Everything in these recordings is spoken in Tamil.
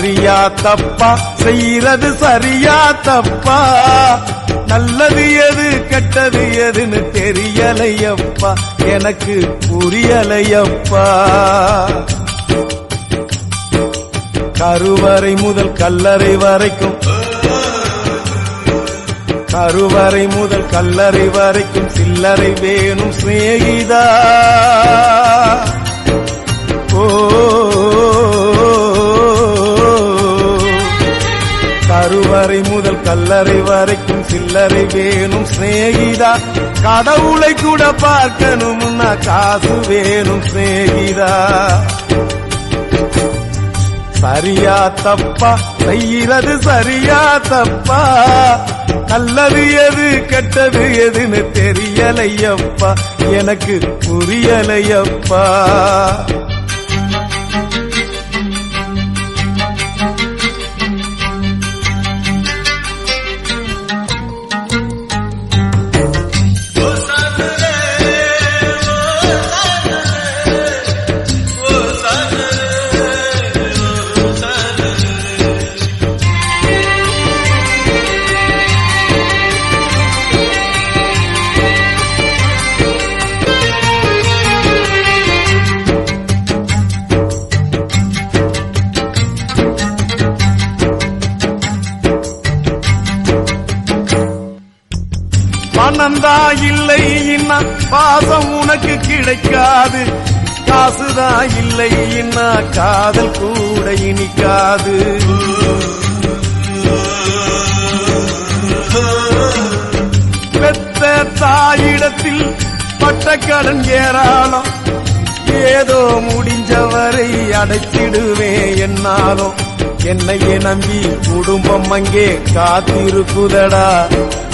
சரியா தப்பா செய்யறது சரியா தப்பா நல்லது எது கெட்டது எதுன்னு தெரியலையப்பா எனக்கு புரியலையப்பா கருவறை முதல் கல்லறை வரைக்கும் கருவறை முதல் கல்லறை வரைக்கும் சில்லறை வேணும் சிநேகிதா ஓ கருவறை முதல் கல்லறை வரைக்கும் சில்லறை வேணும் சிநேகிதா கடவுளை கூட பார்க்கணும்னா காசு வேணும் சிநேகிதா சரியா தப்பா செய்யறது சரியா தப்பா நல்லது எது கெட்டது எதுன்னு தெரியலையப்பா எனக்கு புரியலையப்பா பணந்தா இல்லை இன்னா பாசம் உனக்கு கிடைக்காது காசுதா இல்லை இன்னா காதல் கூட இனிக்காது பெத்த தாயிடத்தில் பட்ட கடன் ஏராளம் ஏதோ முடிஞ்சவரை அடைச்சிடுவேன் என்னாலும் என்னையே நம்பி குடும்பம் அங்கே காத்திருக்குதடா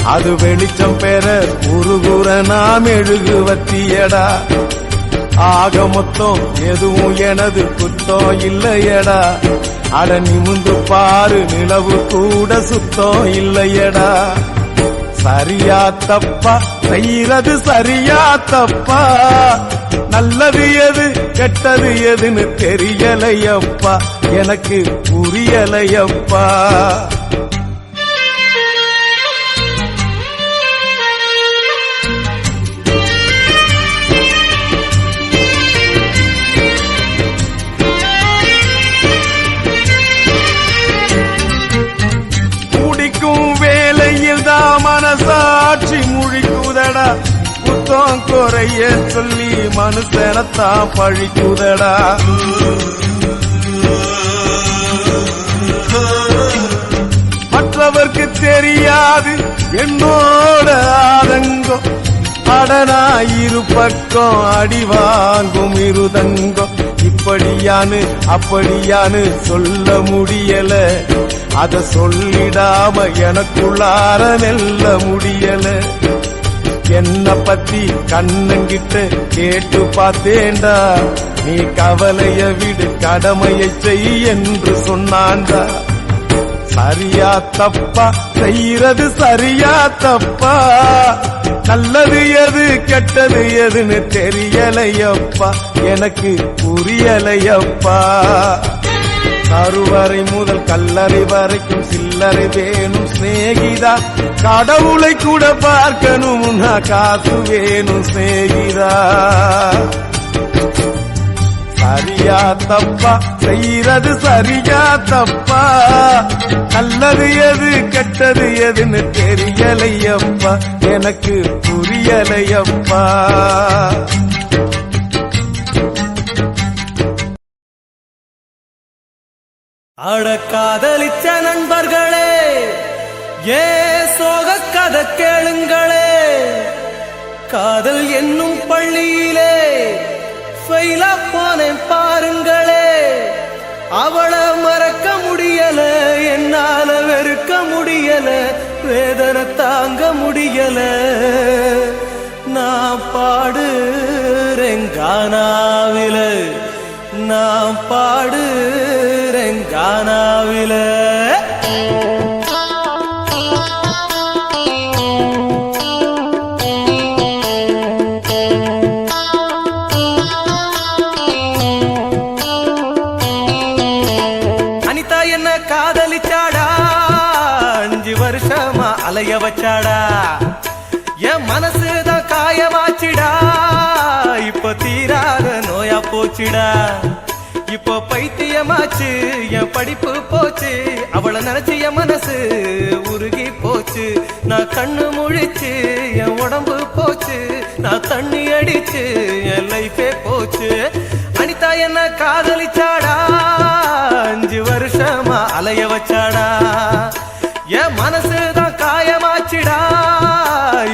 அது வெளிச்சம் பெற உருகுற நாம் மெழுகுவத்தியடா ஆக மொத்தம் எதுவும் எனது குத்தம் இல்லையடா அட நிமிந்து பாரு நிலவு கூட சுத்தம் இல்லையடா சரியா தப்பா செய்யறது சரியா தப்பா நல்லது எது கெட்டது எதுன்னு தெரியலையப்பா எனக்கு புரியலையப்பா மனசாட்சி முழிக்குதடா குத்தம் குறைய சொல்லி மனுஷனத்தான் பழிக்குதடா மற்றவர்க்கு தெரியாது என்னோட ஆதங்கம் அடனா இரு பக்கம் அடி வாங்கும் இருதங்கம் இப்படியானு அப்படியானு சொல்ல முடியல அத சொல்லிடாம எனக்குள்ளார நெல்ல முடியல என்ன பத்தி கண்ணங்கிட்ட கேட்டு பார்த்தேண்டா நீ கவலைய விடு கடமையை செய் என்று சொன்னான்டா சரியா தப்பா செய்யறது சரியா தப்பா நல்லது எது கெட்டது எதுன்னு தெரியலையப்பா எனக்கு புரியலையப்பா கருவறை முதல் கல்லறை வரைக்கும் சில்லறை வேணும் சிநேகிதா கடவுளை கூட பார்க்கணும்னா காசு வேணும் சிநேகிதா சரியா தப்பா செய்யறது சரியா தப்பா நல்லது எது கெட்டது எதுன்னு தெரியலையப்பா எனக்கு புரியலையப்பா அட காதலிச்ச நண்பர்களே ஏ சோக கதை கேளுங்களே காதல் என்னும் பள்ளியிலே ஃபெயிலா போனேன் பாருங்களே அவளை மறக்க முடியல என்னால வெறுக்க முடியல வேதனை தாங்க முடியல நான் பாடுறேன் கானாவில நான் பாடுறேன் கானாவில அனிதா என்ன வருஷமா அலைய வச்சாடா என் மனசுதான் காயமாச்சிடா இப்ப தீராத நோயா போச்சுடா இப்போ பைத்தியமாச்சு என் படிப்பு போச்சு அவளை நினைச்சு என் மனசு உருகி போச்சு நான் கண்ணு முழிச்சு என் உடம்பு போச்சு நான் தண்ணி அடிச்சு என் லைஃபே போச்சு அனிதா என்ன காதலிச்சாடா 5 வருஷமா அலைய வச்சாடா என் மனசுதான் காயமாச்சிடா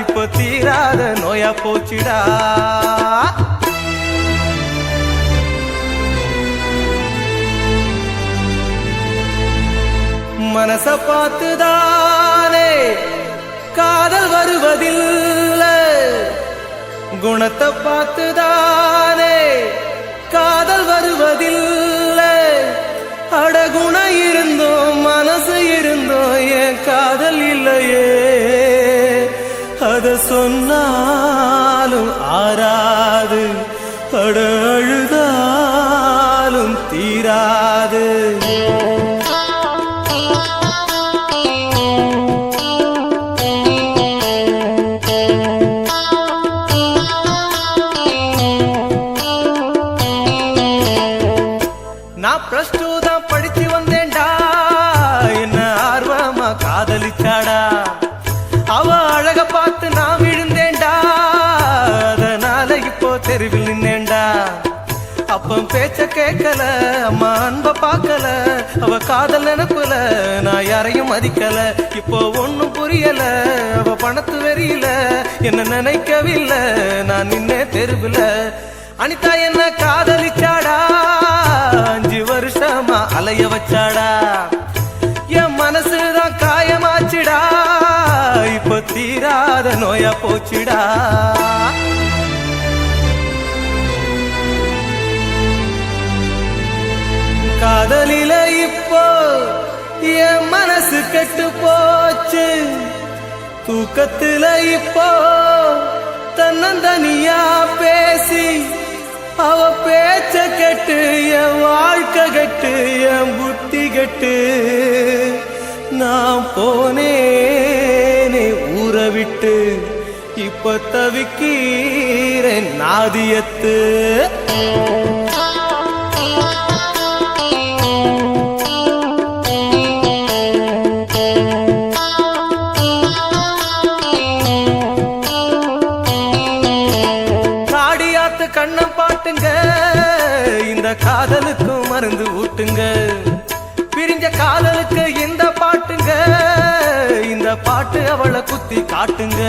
இப்போ தீராத நோயா போச்சுடா மனச பார்த்துதானே காதல் வருவதில்லை குணத்தை பார்த்துதானே காதல் வருவதில்லை அடகுண இருந்தோம் மனசு இருந்தோம் என் காதல் இல்லையே அத சொன்னாலும் ஆறாது அட அழுதாலும் தீராது பிளஸ் 2 தான் படிச்சு வந்தேன்டா என்ன ஆர்வமா காதலிச்சாடா அவ அழக பார்த்து நான் விழுந்தேன்டா அதனால இப்போ தெருவில் நின்னேன்டா அப்பம் பேச்ச கேட்கல அம்மா அன்ப பார்க்கல அவ காதல் நினைப்புல நான் யாரையும் மதிக்கல இப்போ ஒண்ணும் புரியல அவ பணத்து வெறியில என்ன நினைக்கவில்லை நான் நின்னே தெருவில் அனிதா என்ன காதலிச்சாடா 5 வருஷமா அலைய வச்சாடா என் மனசுதான் காயமாச்சுடா இப்ப தீராத நோயா போச்சுடா காதலில இப்போ என் மனசு கெட்டு போச்சு தூக்கத்துல இப்போ தன்னந்தனியா பேசி அவ பேச்ச கெட்டு என் வாழ்க்கை கெட்டு என் புத்தி கெட்டு நான் போனேனே ஊரை விட்டு இப்ப தவிக்கிறேன் நாதியத்து கண்ணம் பாட்டுங்க இந்த காதலுக்கும் மருந்து ஊட்டுங்க பிரிஞ்ச காதலுக்கு இந்த பாட்டுங்க இந்த பாட்டு அவளை குத்தி காட்டுங்க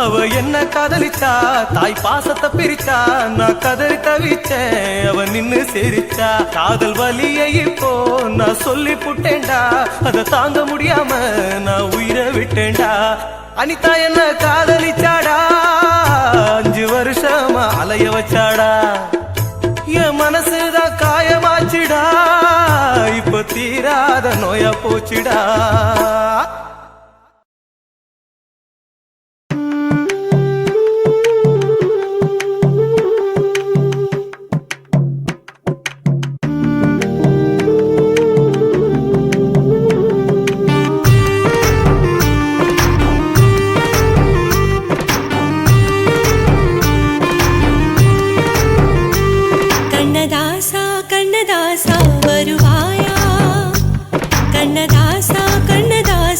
அவ என்ன காதலிச்சா தாய் பாசத்தை பிரிச்சா நான் கதறி தவிச்சேன் அவ நின்னு சிரிச்சா காதல் வலியை இப்போ நான் சொல்லி புட்டேன்டா அதை தாங்க முடியாம நான் உயிரை விட்டேன்டா அனிதா என்ன காதலிச்சாடா 5 வருஷமா அலைய வச்சாடா என் மனசுதான் காயமாச்சுடா இப்ப தீராத நோயா போச்சுடா கண்ணதாசா வருவாயா கண்ணதாசா கண்ணதாசா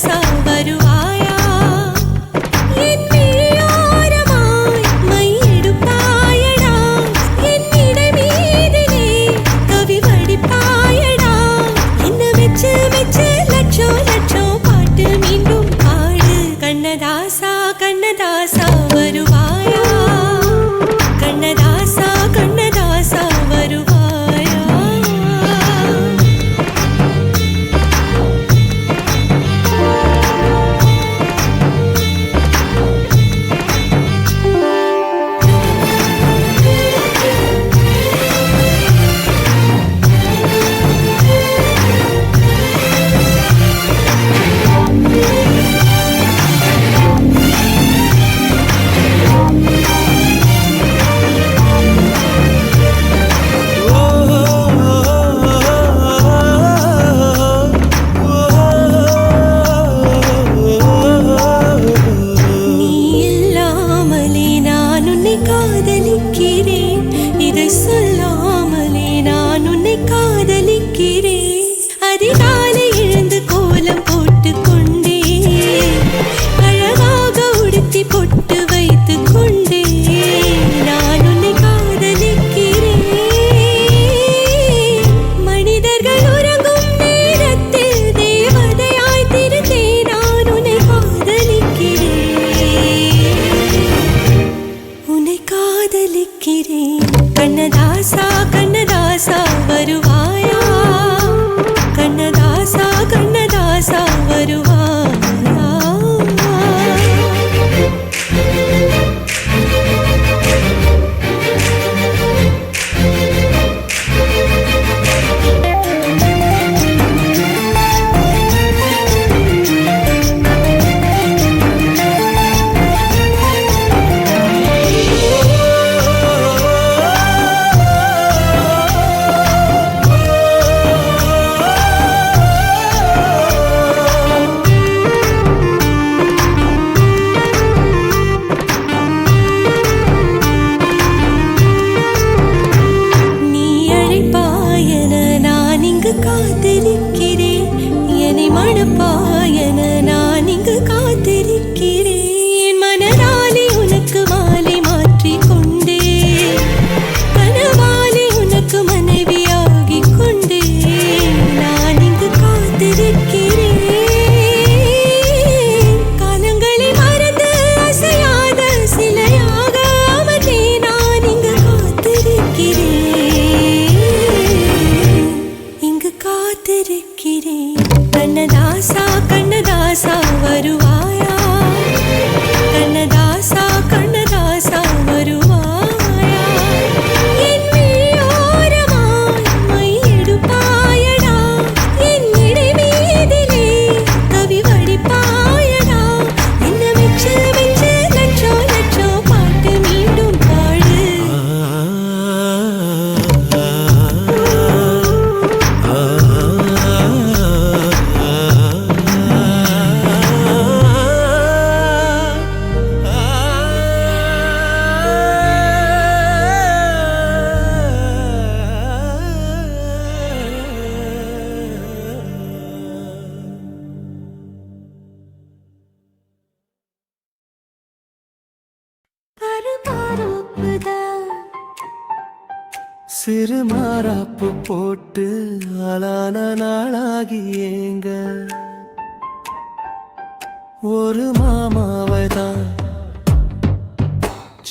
எடுப்பாயன நான் இங்கு காத்திருக்கிறேன். மனதாலே உனக்கு மாலை மாற்றிக் கொண்டே கனவாலே உனக்கு மனைவியாகிக் கொண்டே நான் இங்கு காத்திருக்கிறேன். காலங்களை மறந்து அசையாத சிலையாக அமர்ந்தே நான் இங்கு காத்திருக்கிறேன். இங்கு காத்திருக்கிறேன். கண்ணதாசா கண்ணதாசா வருவாயா? கண்ணதாசா கண்ணதாசா வருவாயா? என் விழியோரமாய் மை எடுப்பாயடா, என் இடை மீதிலே கவி வடிப்பாயடா. என்ன வெச்சு வெச்சு லட்சோ லட்சோ பாட்டு மீண்டும் பாடு. சிறு மாறாப்பு போட்டு ஆளான நாளாகி ஏங்க ஒரு மாமாவை தான்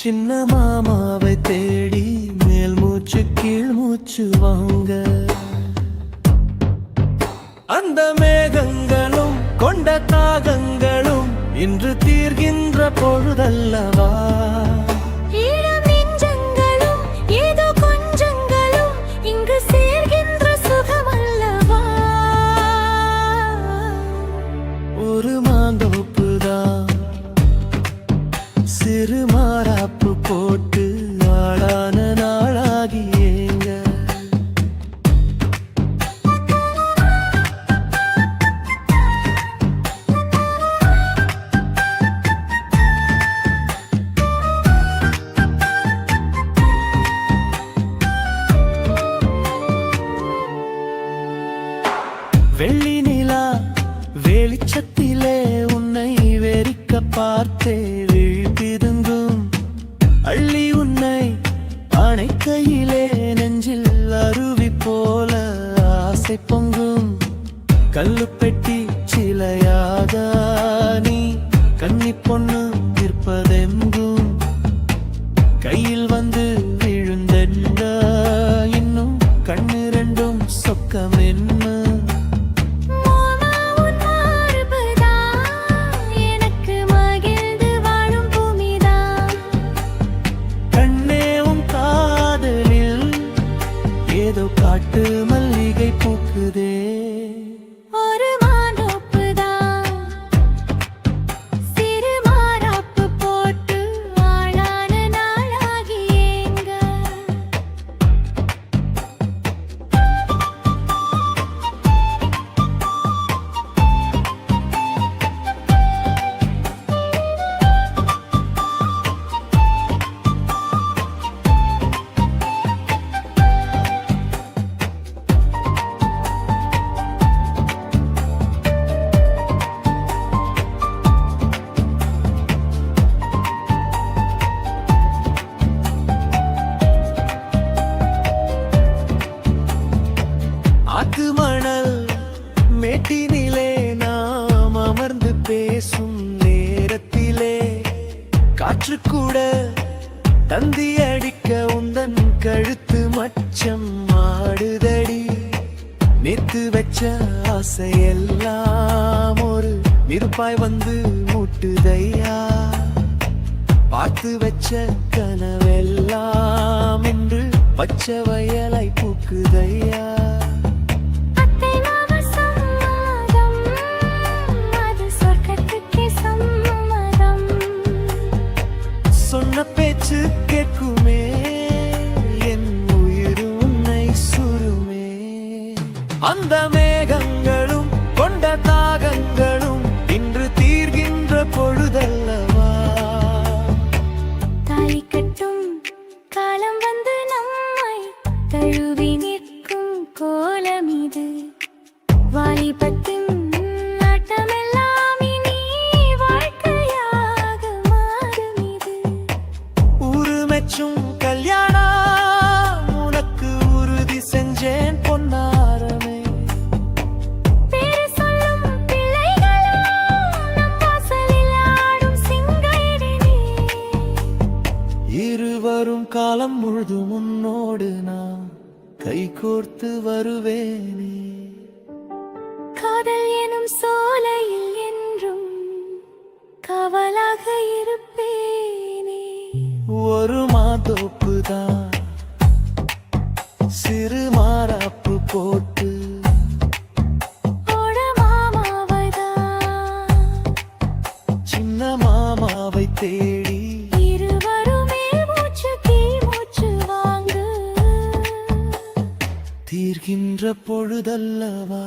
சின்ன மாமாவை தேடி மேல் மூச்சு கீழ் மூச்சு வாங்க. அந்த மேகங்களும் கொண்ட தாகங்களும் இன்று தீர்கின்ற பொழுதல்லவா? ஒரு மாந்தோப்புதான் சிறு மாறாப்பு போட்டு ஆளான நாளாகி ஏங்க. வெள்ளி நிலா வெளிச்சத்திலே உன்னை வெறிக்க பார்த்தே விழிப்பிதுங்கும். அள்ளி உன்னை அணைக்கையிலே நெஞ்சில் அருவி போல ஆசை பொங்கும். கல்லு பெட்டி சிலையாக நீ கன்னி பொண்ணு நிற்பதெங்கும். கையில் வந்து விழுந்தென்ன இன்னும் கண்ணு ரெண்டும் சொக்கம் என்ன? காட்டு மல்லிகை பூக்குதே. ஒரு மாந்தோப்புதான் சிறு மாறாப்பு போட்டு ஆளான நாளாகி ஏங்க. ஆத்து மணல் மேட்டினிலே நாம் அமர்ந்து பேசும் நேரத்திலே காற்று கூட தந்தி அடிக்க உந்தன் கழுத்து மச்சம் ஆடுதடி. நேத்து வச்ச ஆசையெல்லாம் ஒரு நெருப்பாய் வந்து மூட்டுதையா. பார்த்து வச்ச கனவெல்லாம் இன்று பச்சை வயலை பூக்குதையா. சொன்ன பேச்சு கேட்குமே என் உயிர் உன்னை சுருமே. அந்த மேகங்களும் கொண்ட தாகங்களும் இன்று தீர்கின்ற பொழுதல்லவா? தாலி கட்டும் காலம் வந்து நம்மை தழுவி நிற்கும் கோலம் இது. வாலிபத்தின் காலம் முழுதும் உன்னோடு நான் கை கோர்த்து வருவேனே. காதல் எனும் சோலையில் என்றும் காவலாக இருப்பேனே. ஒரு மாதோப்பு தான் சிறு மாறாப்பு போட்டு ஓட மாமாவைதான் சின்ன மாமாவை தேடி இருவருமே மூச்சு கீழ் மூச்சு வாங்கு. தீர்கின்ற பொழுதல்லவா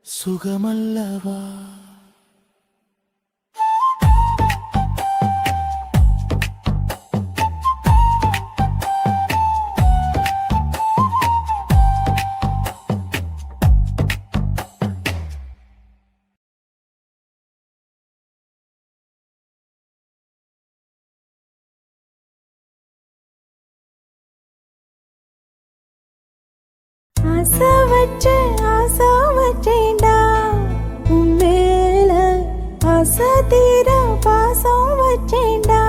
சுகமல்லவா. ஆசை வச்சேன்டா உன் மேல, ஆசை தீர பாசம் வச்சேன்டா.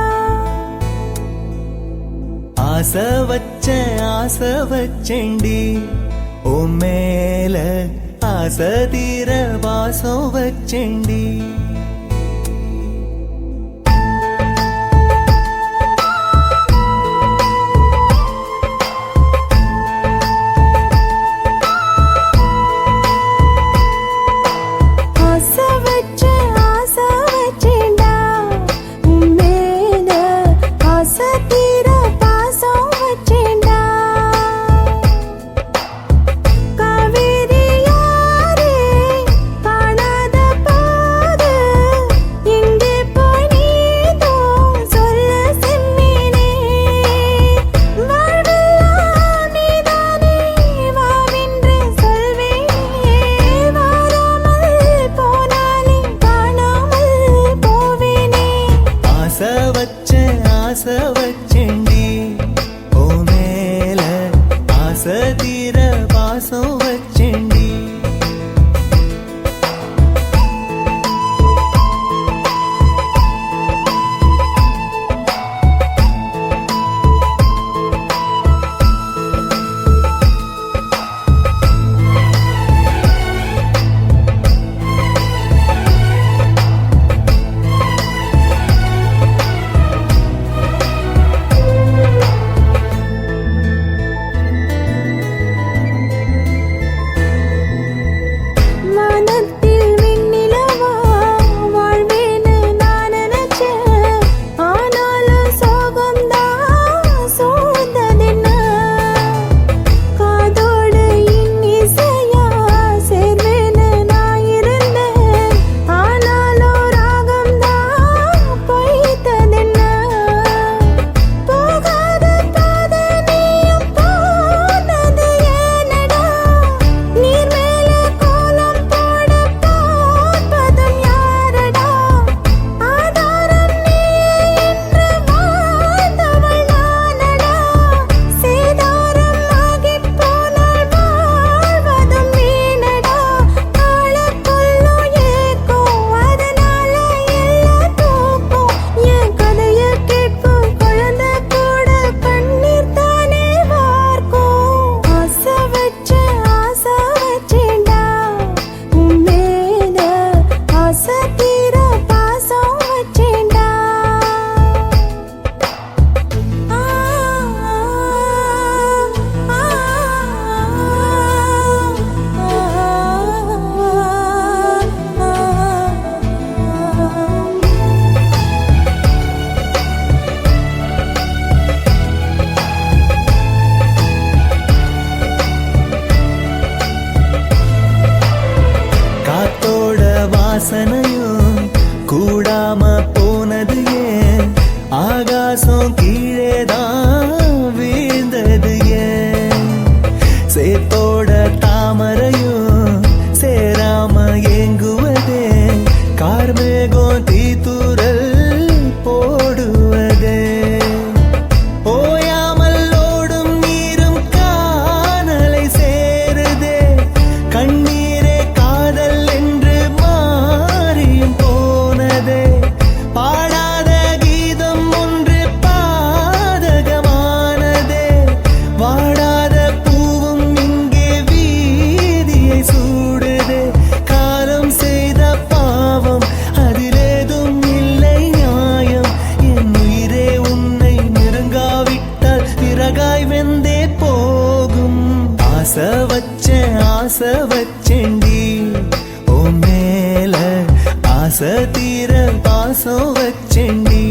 ஆசை வச்சேண்டி உன் மேல, ஆசை தீர வாசம் வச்சேண்டி. ஆசை வச்சேண்டி உன் மேல, ஆசை தீர வாசம் வச்சேண்டி. வாசனையும் கூடாம போனது ஏன், ஆகாசம் கீழேதான் வீழ்ந்தது ஏன், சேத்தோட தாமரையும் சேராம ஏங்குவதே, கார்மேகம் தீத்துரல் போடுவதே, ஓயாமல் ஓடும் நீரும் காணலை சேருதே, கண்ணீரே காதல் என்று மாறியும் போனதே, பாடாத கீதம் ஒன்று பாதகமா ஆசை தீர பாசம் வச்சேண்டி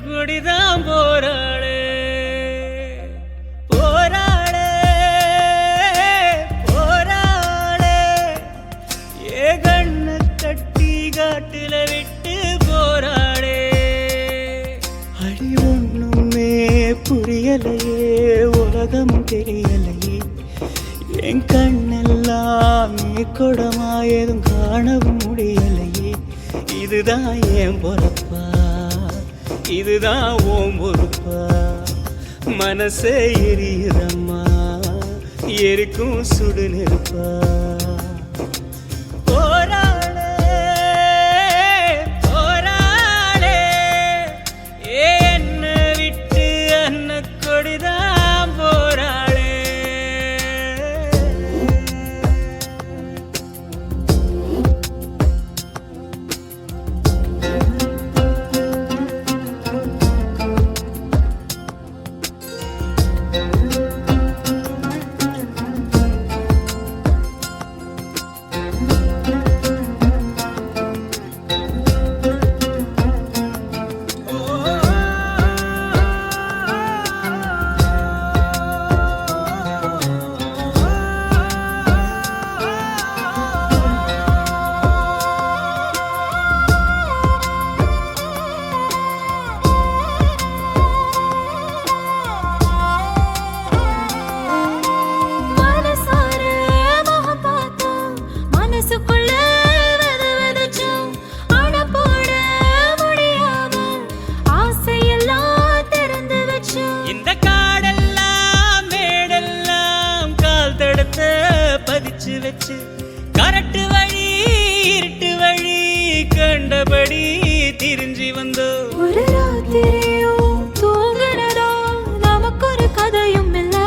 குடிதான் போராளே போராளே போராளே ஏ கண்ண கட்டி காட்டுல விட்டு போராளே அடி ஒண்ணுமே புரியலையே உலகம் தெரியலையே என் கண்ணெல்லாம் கொடமா எதுவும் காணவும் முடியலையே இதுதான் ஏன் பொறப்பா இதுதான் ஓம் பொறுப்பா மனசே எரியுதம்மா எரிக்கும் சுடு நெருப்பா போராளே போராளே என்ன விட்டு அன்ன கொடிதான் போராளே வச்சு கரட்டு வழி இருட்டு வழி கண்டபடி திரிஞ்சி வந்தோ ஒரு ராத்திரியும் தூங்குனதோ நமக்கு ஒரு கதையும் இல்ல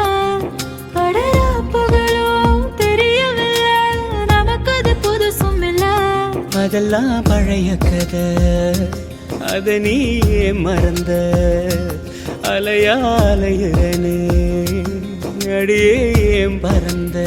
படரா பகலும் தெரியவில்லை நமக்கு அது புதுசும் இல்ல அதெல்லாம் பழைய கதை அத நீயே மறந்த அலையா அலையுறனே அடியே ஏன் பறந்த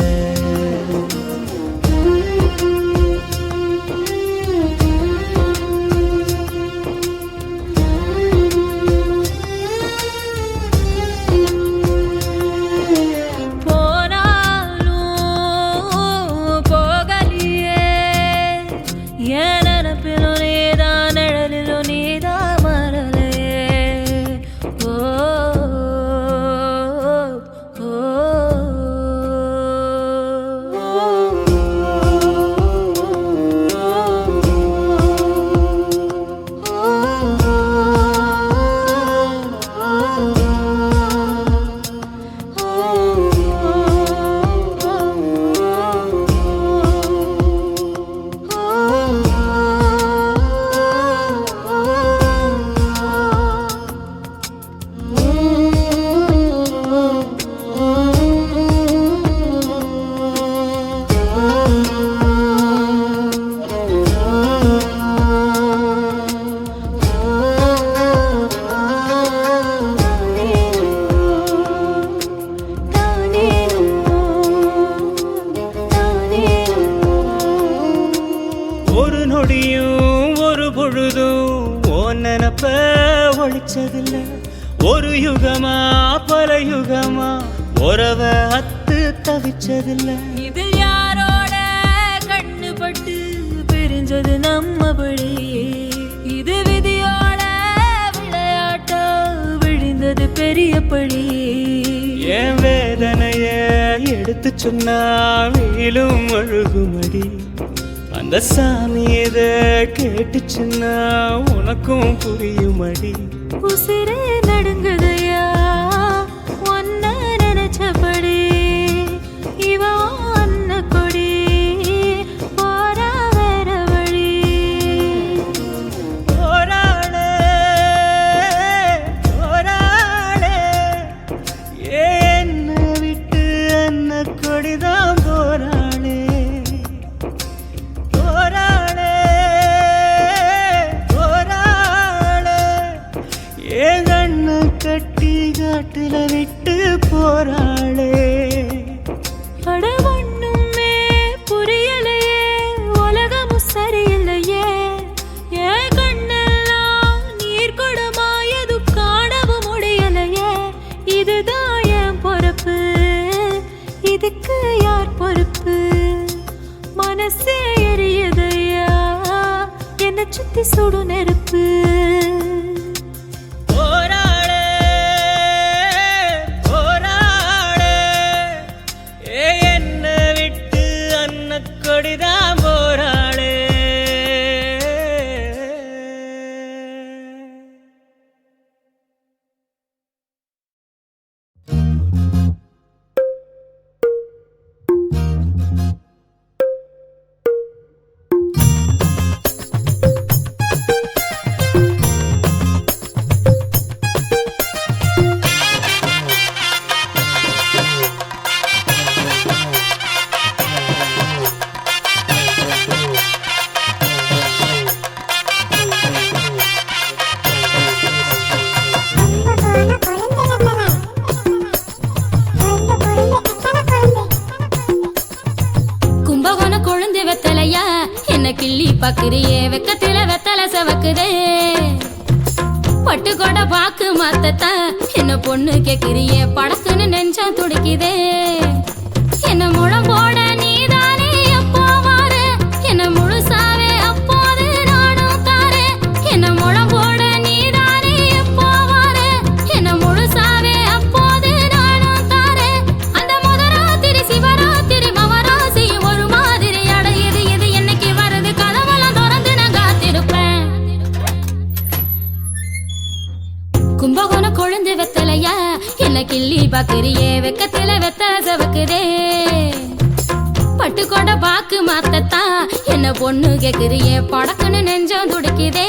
ஒரு யுகமா பல யுகமா உறவ அத்து தவிச்சதில்ல இதில் யாரோட சொன்னா வெயிலும் அழுகுமடி அந்த சாமி எத கேட்டுச்சுன்னா உனக்கும் புரியுமடி உசிரே நடுங்குதையா ஒன்ன நினைச்சபடி இவன் அன்ன கொடி போரா வேற வழி போராளே போராளே என்ன விட்டு அன்ன கொடிதான் போராளே போராளே போராளே ஏன் கண்ண கட்டி காட்டுல விட்டு போராளே அட ஒண்ணுமே புரியலையே உலகமும் சரியில்லையே என் கண்ணெல்லாம் நீர் குடமாயது காணவும் முடியலையே இதுதான் என் பொறுப்பு இதுக்கு யார் பொறுப்பு மனசே எரியுதையா என்னை சுத்தி சுடு நெருப்பு போராளே போராளே என்ன விட்டு அன்ன கொடிதான் போராளே கும்பகோண கொழுந்து வெத்தலையா என்ன கிள்ளி பாக்குறியே வெக்கத்தில வெத்தலை செவக்குதே பட்டு கொட பாக்கு மாத்தத்தா என்ன பொண்ணு கேக்குறியே படக்குன்னு நெஞ்சம் துடிக்குதே என்ன முழம் போட நீதானே எப்போ வாரு என்ன முழுசாவே அப்போது நானும் தாரே என்ன முழம் போட நீதானே எப்போ வாரு என்ன முழுசாவே அப்போது நானும் தாரே அந்த முதராத்திரி சிவராத்திரி மவராசி ஒரு மாதிரி அடையுது இது என்னைக்கு வருது கதவெல்லாம் திறந்து நான் காத்திருப்பேன் கும்பகோண கொழுந்து வெத்தலையா என்ன கிள்ளி பாக்குறியே வெக்கத்தில வெத்தலை செவக்குதே பட்டு கொட பாக்கு மாத்தத்தா என்ன பொண்ணு கேக்குறியே படக்குன்னு நெஞ்சம் துடிக்குதே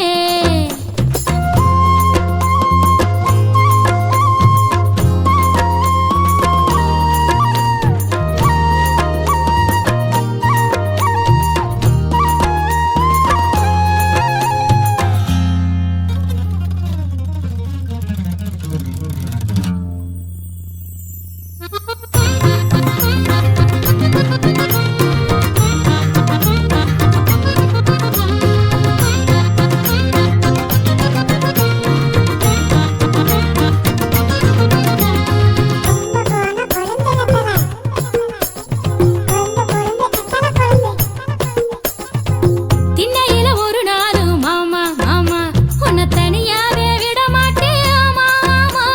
திண்ணையில ஒரு நாள் மாமா மாமா உன்னை தனியாவே விட மாட்டேன் ஆமா ஆமா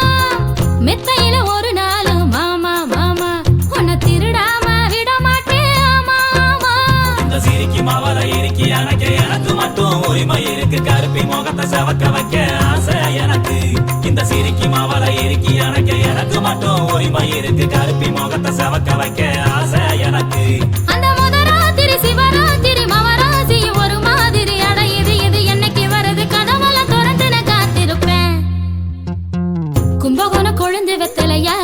மெத்தையில ஒரு நாள் மாமா மாமா உன்னை திருடாம விட மாட்டேன் ஆமா ஆமா இந்த சிரிக்கி மாவல இறுக்கி அணைக்க எனக்கு மட்டும் உரிமை இருக்கு கருப்பி முகத்தை செவக்க வைக்க ஆசை எனக்கு இந்த சிரிக்கி மாவல இறுக்கி அணைக்க எனக்கு மட்டும் உரிமை இருக்கு கருப்பி முகத்தை செவக்க வைக்க ஆசை எனக்கு அந்த முதராத்திரி சிவராத்திரி மவராசி ஒரு மாதிரி அடையுது இது என்னைக்கு வருது கதவெல்லாம் திறந்து நான் காத்திருப்பேன் கும்பகோண கொழுந்து வெத்தலையா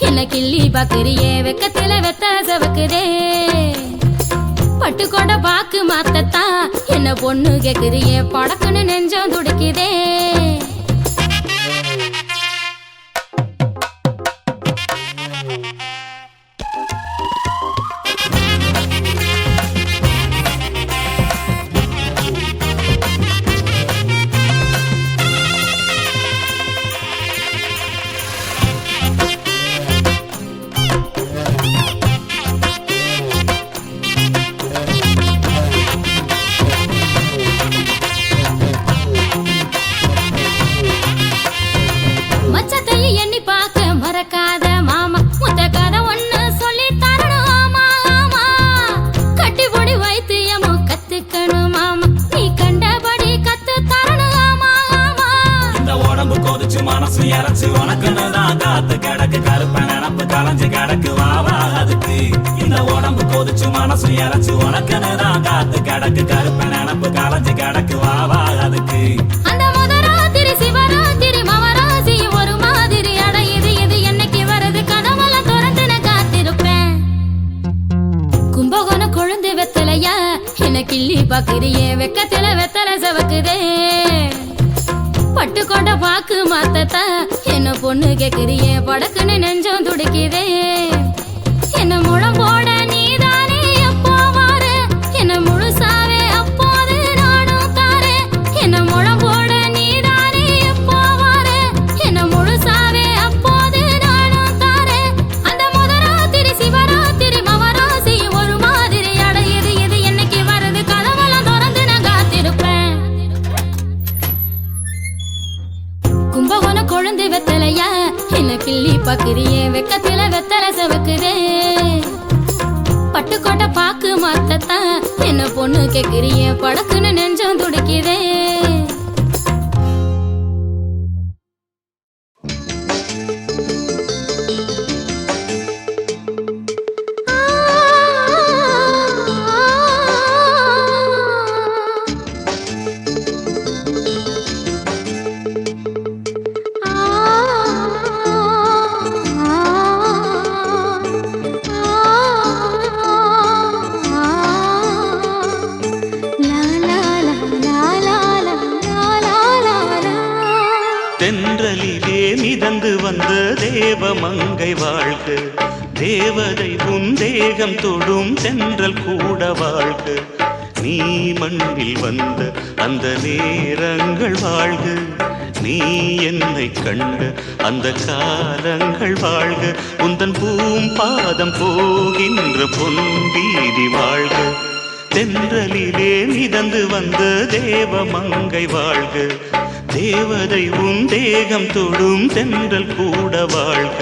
என்ன கிள்ளி பாக்குறியே வெக்கத்தில வெத்தலை செவக்குதே பட்டு கொட பாக்கு மாத்தத்தா என்ன பொண்ணு கேக்குறியே படக்குன்னு நெஞ்சம் துடிக்குதே கொதிச்சு மனசு இறச்சு உனக்குன்னு தான் காத்து கிடக்கு கருப்பு நினப்பு களைஞ்சு கிடக்கு வா வா அதுக்கு அந்த முதராத்திரி சிவராத்திரி மவராசி ஒரு மாதிரி அடையுது இது என்னைக்கு வருது கனவல திறந்து நான் காத்திருப்பேன் கும்பகோணம் கொழுந்து வெத்தலையா என்ன கிள்ளி பாக்குறியே வெக்கத்துல வெத்தலை சவக்குதே பட்டுக்கோட்ட பாக்கு மாத்தத்தா என்ன பொண்ணு கேக்குறியே படக்குன்னு நெஞ்சம் துடிக்குதே என்ன முழம் போட நீதானே அப்போ வாரு என்ன முழுசாவே அப்போது நானும் தாரே என்ன முழம் போட நீதானே அப்போ வாரு என்ன முழுசாவே அப்போது நானும் தாரே அந்த முதராத்திரி சிவராத்திரி மவராசி ஒரு மாதிரி அடையுது இது என்னைக்கு வருது கதவெல்லாம் திறந்து நான் காத்திருப்பேன் கும்பகோணம் கொழுந்து வெத்தலையா என்ன கிள்ளி பாக்குறியே வெக்கத்துல வெத்தலை சவக்குதே பட்டுக்கோட்டை பாக்கு மாத்தத்தான் என்ன பொண்ணு கேக்குறியே படக்குன்னு நெஞ்சம் துடிக்குதே தென்றலிலே மிதந்து வந்த தேவமங்கை வாழ்க தேவதை உன் தேகம் தொடும் தென்றல் கூட வாழ்க நீ மண்ணில் வந்த அந்த நேரங்கள் வாழ்க நீ என்னை கண்ட அந்த காலங்கள் வாழ்க உந்தன் பூம்பாதம் போகின்ற பொன் வீதி வாழ்க தென்றலிலே மிதந்து வந்த தேவமங்கை வாழ்க தேவதை உன் தேகம் தொடும் தென்றல் கூட வாழ்க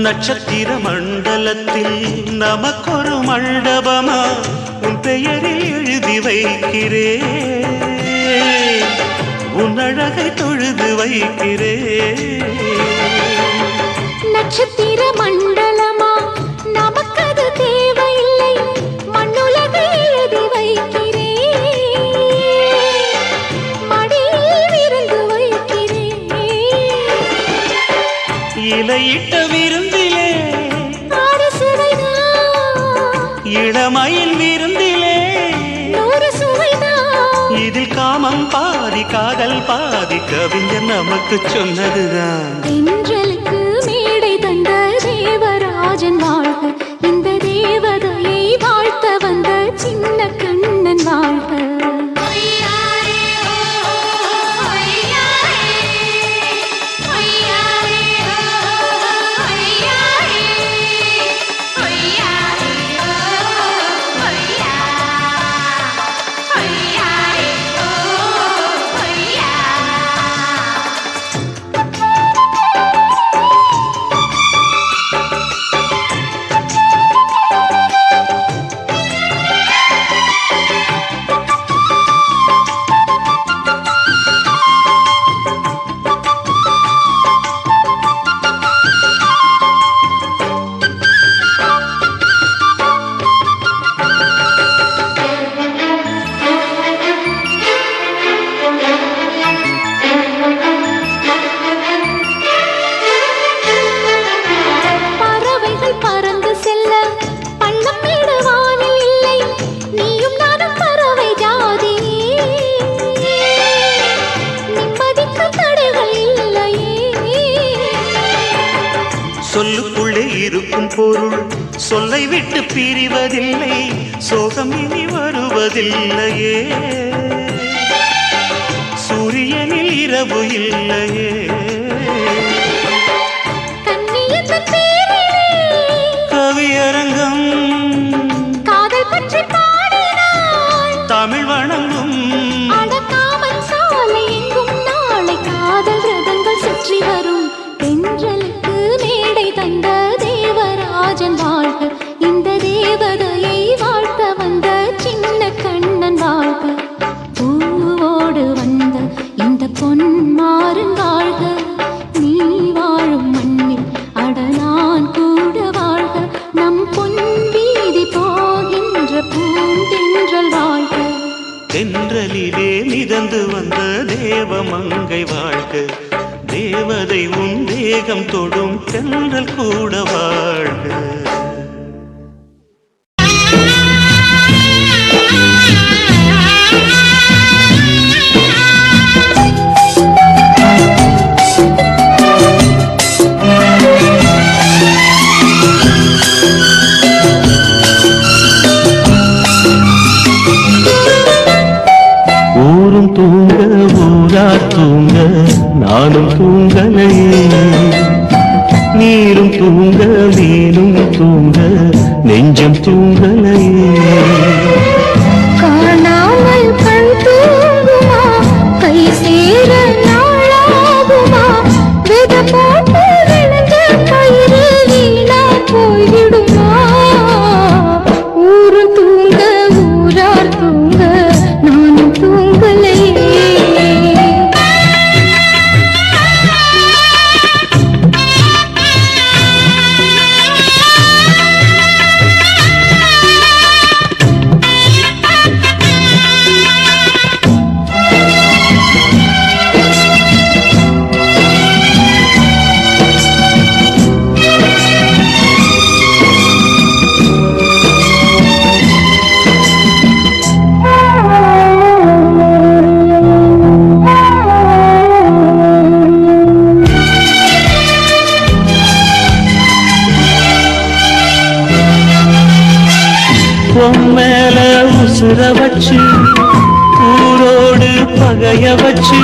நட்சத்திர மண்டலத்தில் நமக்கொரு மண்டபமா உன் பெயரில் எழுதி வைக்கிறே உன் அழகை தொழுது வைக்கிறே நட்சத்திர மண்டலமா நமக்கது தேவையில்லை மண்ணுலகை எழுதி வைக்கிறே மடியில் விருந்து வைக்கிறே இலையிட்ட விருந்திலே இளமயில் விருந்திலே இதில் காமம் பாதி காதல் பாதி கவிஞர் நமக்கு சொன்னதுதான் தென்றலுக்கு மேடை தந்த தேவராஜன் வாழ்க இந்த தேவதையை வாழ்த்த வந்த சின்ன கண்ணன் வாழ்க சொல்லுக்குள்ளே இருக்கும் பொருள் சொல்லை விட்டு பிரிவதில்லை, சோகம் இனி வருவதில்லையே. சூரியனில் இரவு இல்லையே. கவியரங்கம் காதல் பற்றி பாடினாள், தமிழ் வணங்கும் அடக்காமல் சாலை எங்கும் நாளை காதல் ரதங்கள் சுற்றி வரும். தென்றலுக்கு மேடை தந்த தேவராஜன் வாழ்க, இந்த தேவதையை வாழ்த்த வந்த சின்ன கண்ணன் வாழ்க. பூவோடு வந்த இந்த பொன்மாறன் வாழ்க, நீ வாழும் மண்ணில் அடலான் கூட வாழ்க. நம் பொன் வீதி போகின்ற பூந்தென்றல் வாழ்க. தென்றலிலே மிதந்து வந்த தேவமங்கை வாழ்க, தேவதை உன் தேகம் தொடும் தென்றல் கூட வாழ்க. ஊரும் தூங்க ஊரா தூங்க நானும் தூங்கலையே, நீரும் தூங்க நீனும் தூங்க நெஞ்சம் தூங்கலையே. காணாமல் கண் தூங்குமா, கை சேர நாளாகுமா, வித போட்டு விழுந்த கயிறு வீணா போய்விடுமா. ஊரு தூங்க ஊரார் தூங்க நானும் தூங்கலையே. மேல உசுர வச்சு ஊரோடு பகைய வச்சு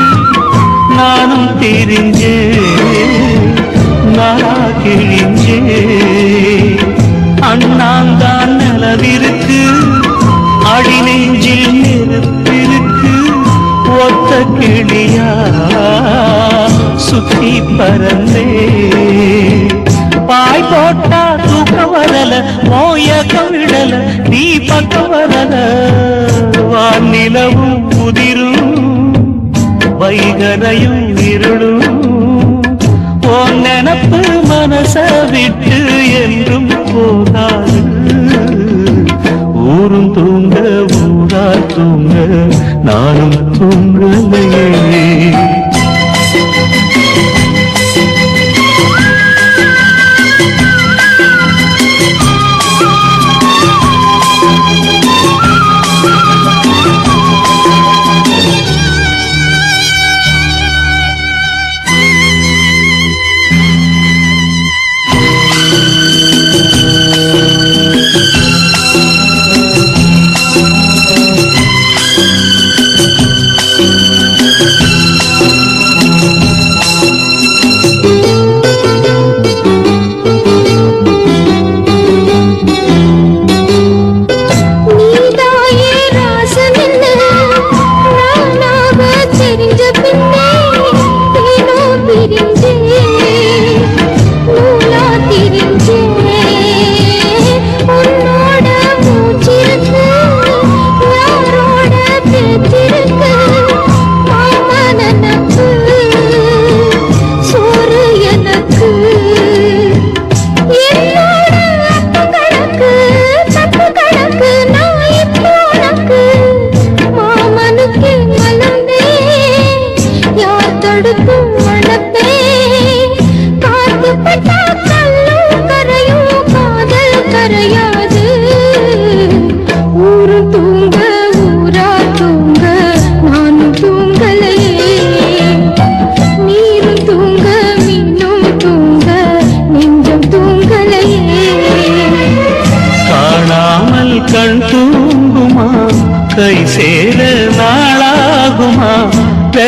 நானும் தெரிஞ்சே நாளா கிழிஞ்சே. அண்ணாந்தான் நிலவிருக்கு, அடி நெஞ்சில் நெருப்பிருக்கு, ஒத்த கிளியா சுத்தி பறந்தே. பாய் போட்டா தூக்க வரல, மோயக்கம் விடல, நீ பக்கம் வரல. வானிலவும் உதிரும் வைகரையும் இருளும், உன் நினப்பு மனச விட்டு என்றும் போகாது. ஊரும் தூங்க ஊரா தூங்க நானும் தூங்கலையே. நெஞ்சம்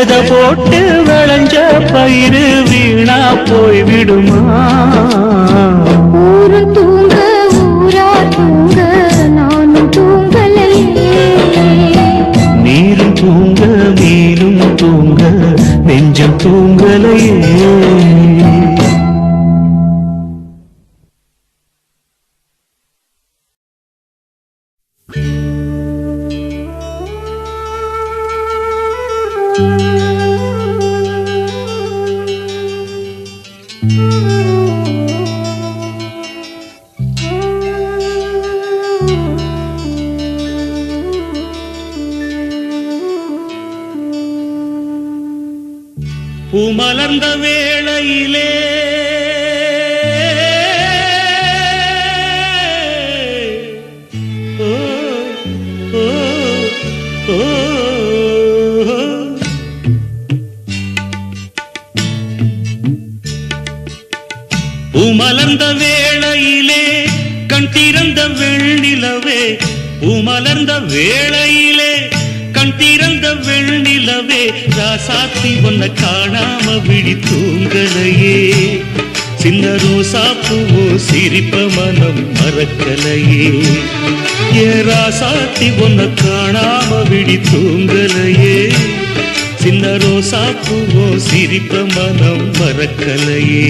வித போட்டு விளைஞ்ச பயிறு வீணா போய் விடுமா? ஊரும் தூங்க ஊரார் தூங்க நானும் தூங்கலையே. நீரும் தூங்க மீனும் தூங்க நெஞ்சம் தூங்கலையே. பூமலர்ந்த வேளையிலே ஓ ஓ ஓ பூமலர்ந்த வேளையிலே கண் திறந்த வெண்ணிலவே, பூமலர்ந்த வேளையிலே கண் திறந்த வெண்ணிலவே, ராசாத்தி ஒன்ன காணாம விழி தூங்கலையே. சின்ன ரோசா பூவோ சிரிப்ப மனம் மறக்கலையே. ஏ ராசாத்தி ஒன்ன காணாம விழி தூங்கலையே. சின்ன ரோசா பூவோ சிரிப்ப மனம் மறக்கலையே.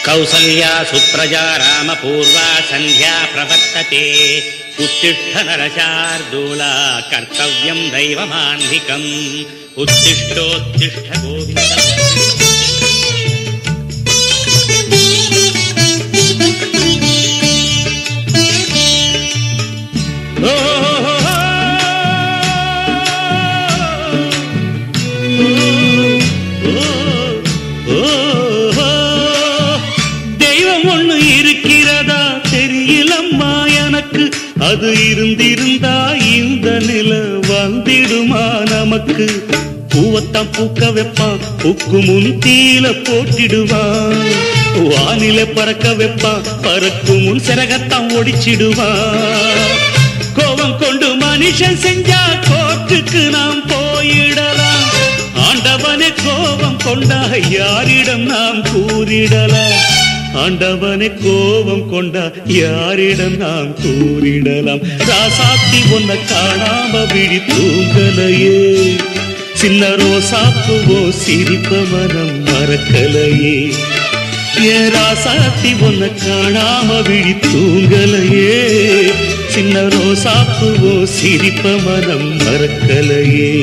कौसल्या सुप्रजा रामपूर्वा सन्ध्या प्रवर्तते। उत्तिष्ठ नरशार्दूला कर्तव्यं दैवमान्धिकम्। उत्तिष्ठोत्तिष्ठ गोविन्द। அது இருந்திருந்தா இந்த நில வந்திடுமா நமக்கு? பூவத்தான் பூக்க வைப்பான், பூக்கு முன் தீல போட்டிடுவான். வானில பறக்க வைப்பான், பறக்கும் முன் சிறகத்தான் ஒடிச்சிடுவான். கோபம் கொண்டு மனுஷன் செஞ்சா கோர்ட்டுக்கு நாம் போயிடலாம். ஆண்டவனே கோபம் கொண்டா யாரிடம் நாம் கூறிடலாம்? ஆண்டவனை கோபம் கொண்டா யாரிடம் நாம் கூறிடலாம்? ராசாத்தி ஒன்ன காணாம விழி தூங்கலையே. சின்ன ரோசாப்புவோ சிரிப்ப மனம் மறக்கலையே. ஏ ராசாத்தி ஒன்ன காணாம விழி தூங்கலையே. சின்ன ரோசாப்புவோ சிரிப்ப மனம் மறக்கலையே.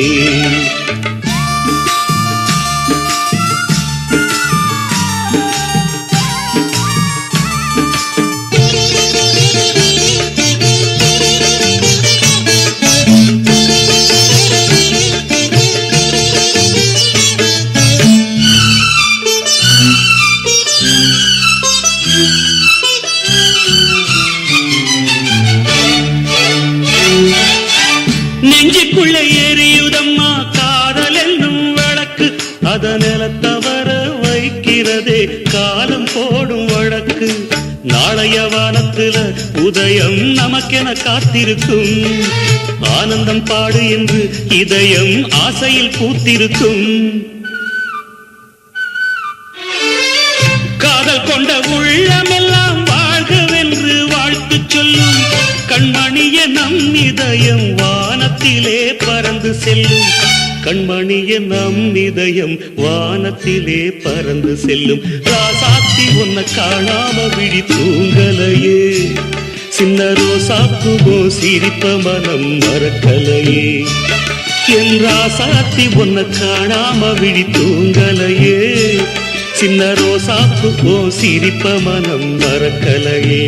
நெஞ்சுக்குள்ள எரியுதம்மா காதல் என்னும் விளக்கு. அத நிலத்தவர வைக்கிறதே காலம் போடும் வழக்கு. நாளைய வானத்துல உதயம் நமக்கென காத்திருக்கும். ஆனந்தம் பாடு என்று இதயம் ஆசையில் பூத்திருக்கும். காதல் கொண்ட உள்ளமெல்லாம் வாழ்கவென்று வாழ்த்து சொல்லும். கண்மணிய நம் இதயம் வானத்திலே பறந்து செல்லும். கண்மணிய நம் இதயம் வானத்திலே பறந்து செல்லும். ராசாத்தி ஒன்ன காணாம விழி தூங்கலையே. சின்ன ரோசாப்புவோ சிரிப்ப மனம் மறக்கலையே. என் ராசாத்தி ஒன்ன காணாம விழி தூங்கலையே. சின்ன ரோசாப்புவோ சிரிப்ப மனம் மறக்கலையே.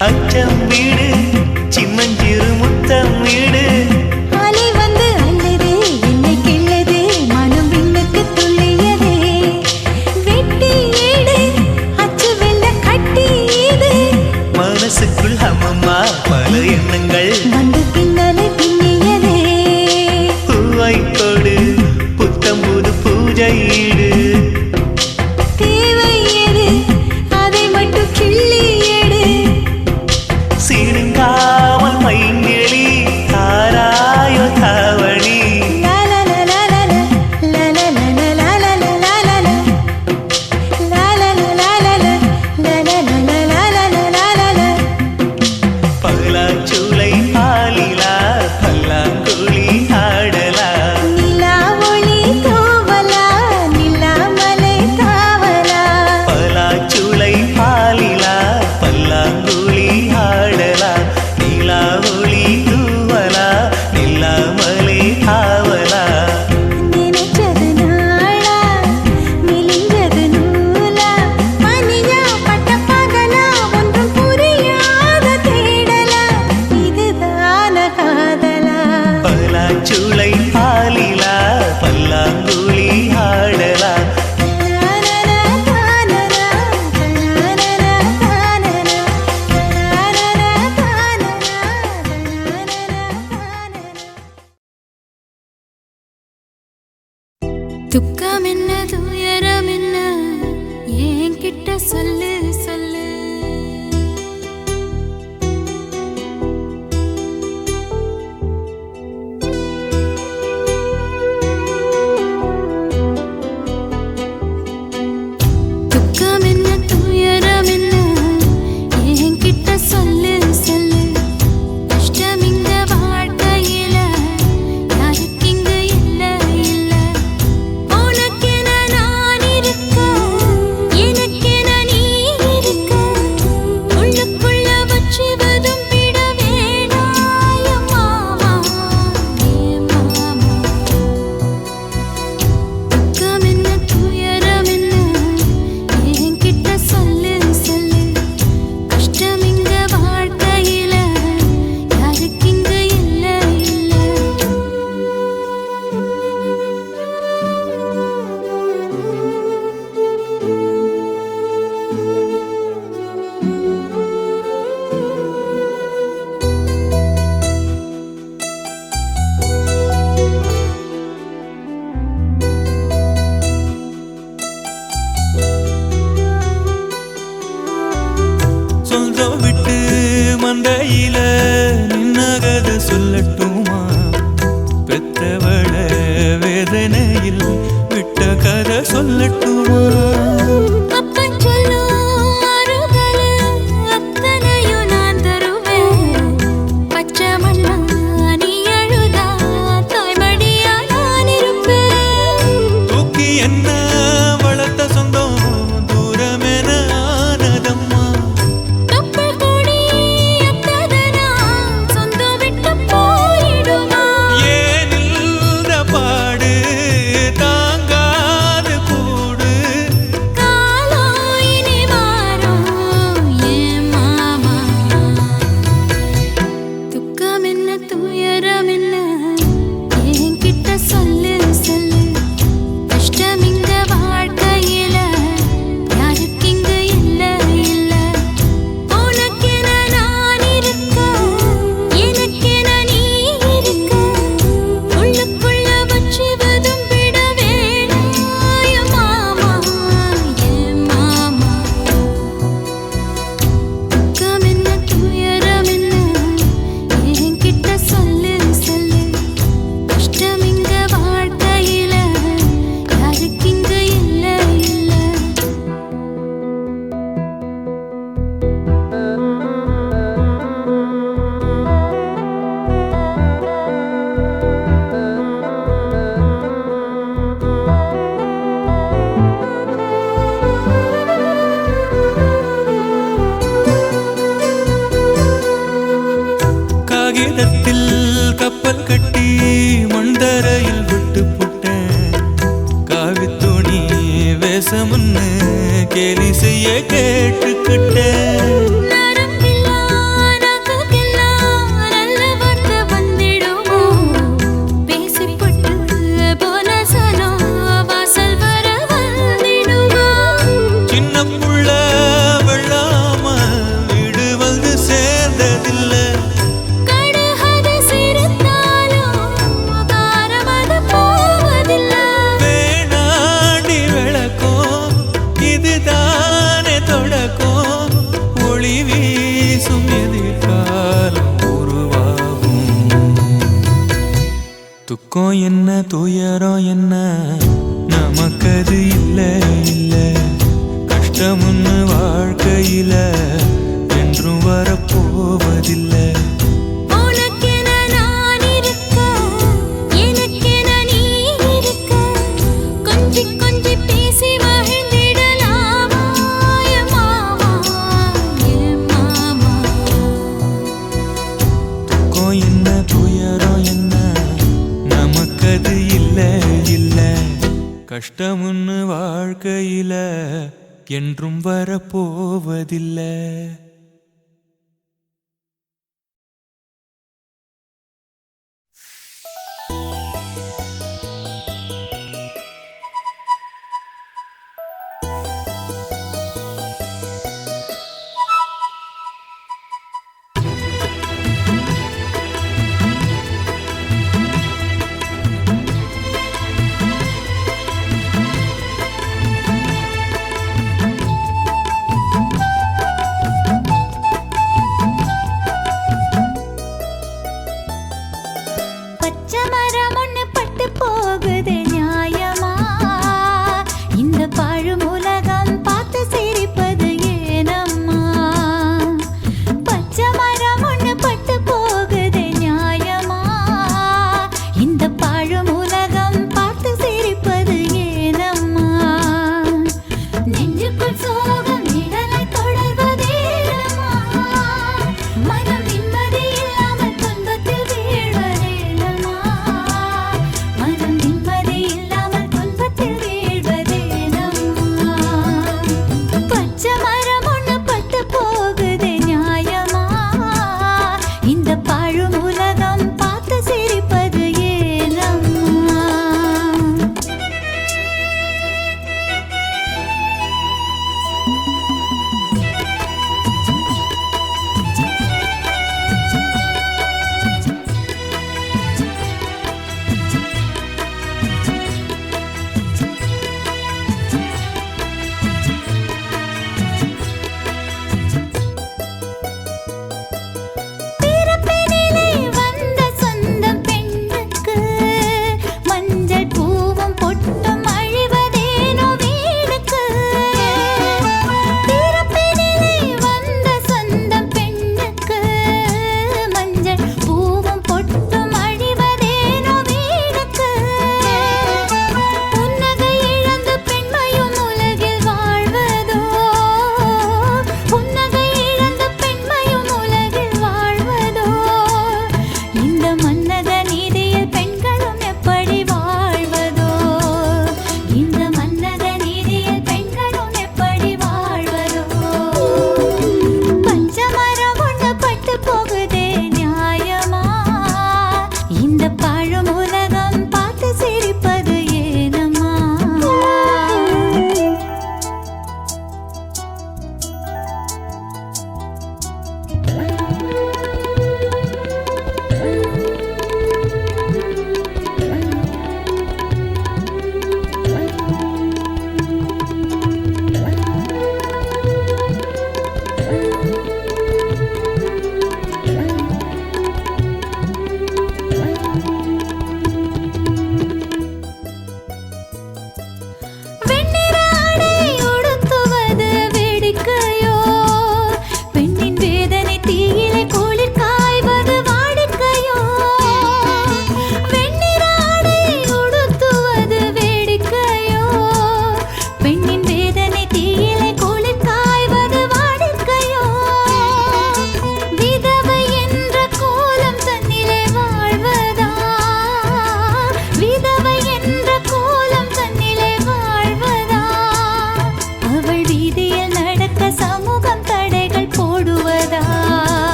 அச்சம் வீடு சின்னஞ்சிறு முத்தம் வீடு அலை வந்து அல்லது என்னை கிள்ளது மனம் விண்ணுக்கு துள்ளியதே வெட்டி ஏடு அச்சு வெள்ள கட்டி இது மனசுக்குள் அம்மம்மா பல எண்ணங்கள் வந்து பின்னலை பின்னியதே பூவை கொடு புத்தம் புது பூஜை ஈடு தேவை எது அதை மட்டும் கிள்ளி எடு சீருங்காமல் மைங்கிளி தாராயோ தாவணி பலாச்சூளை பாலிலா பல்லாங்குழி ஆடலா நிலா ஒளி தோவலா நிலாமலை தாவலா பலாச்சூளை பாலிலா பல்லாங்குழி ஆடலா நிலா ஒளி தூவலா நிலாமலே ஆவலா நினைச்சது நாளா மெலிஞ்சது நூலா பனியா பட்ட பகலா ஒன்றும் புரியாத தேடலா இதுதான காதலா பலாச்சூளை பாலிலா பல்லாங்குழி ஆடலா துக்கம் என்ன துயரம் என்ன என்கிட்ட சொல்லு சொல்லு துக்கம் என்ன துயரம் என்ன என்கிட்ட சொல்லு சொல்லு கஷ்டம் இந்த வாழ்க்கையில யாருக்கு இங்க இல்ல இல்ல உனக்கென நான் இருக்க எனக்கென நீ இருக்க உள்ளுக்குள்ள வச்சுவதும் விட வேணாய மாமா ஏ மாமா துக்கம் என்ன துயரம் என்ன என்கிட்ட சொல்லு சொல்லு கஷ்டம் இங்க வாழ்க்கையில யாருக்கு இங்க இல்ல இல்ல சொந்தம் விட்டு மந்தையில நின்னகத சொல்லட்டுமா பெத்தவள வேதனையில் விட்ட கதை சொல்லட்டுமா அப்பன் சொல்லும் ஆறுதல் அத்தனையும் நான் தருவேன் பச்சை மண்ணா நீ அழுதா தாய்மடியா நான் இருப்பேன் தூக்கி என்ன வளர்த்த சொந்தம் தூரமென ஆனதம்மா கப்பல் கூடி அத்ததனா சொந்தம் விட்டு போயிடுமா ஏன் இந்த பாடு தாங்காது கூடு காலம் இனி மாறும் ஏன் மாமா துக்கம் என்ன துயரம் என்ன என்கிட்ட சொல்லு சொல்லு கஷ்டம் இந்த வாழ்க்கையில யாருக்கு இங்க இல்ல இல்ல உனக்கென நான் இருக்க எனக்கென நீ இருக்க உள்ளுக்குள்ள வச்சுவதும் விட வேணாய மாமா ஏன் மாமா துக்கம் என்ன துயரம் என்ன என்கிட்ட சொல்லு சொல்லு கஷ்டம் இங்க வாழ்க்கையில யாருக்கு இங்க இல்ல இல்ல காகிதத்தில் கப்பல் கட்டி மண்தரையில் விட்டு புட்டேன் காவி துணி வேஷமுன்னு கேலி செய்ய கேட்டுக்கிட்டேன் நரம்பில்லா துக்கம் என்ன துயரம் என்ன நமக்கது இல்ல இல்ல கஷ்டம்னு வாழ்க்கையில என்றும் வரப்போவதில்லை உனக்கென நான் இருக்க எனக்கென நீ இருக்க கொஞ்சி கொஞ்சி பேசி மகிழ்ந்திடலாமா என் மாமா என் மாமா துக்கம் என்ன துயரம் என்ன நமக்கது இல்ல இல்ல கஷ்டம்னு வாழ்க்கையில என்றும் வரப்போவதில்லை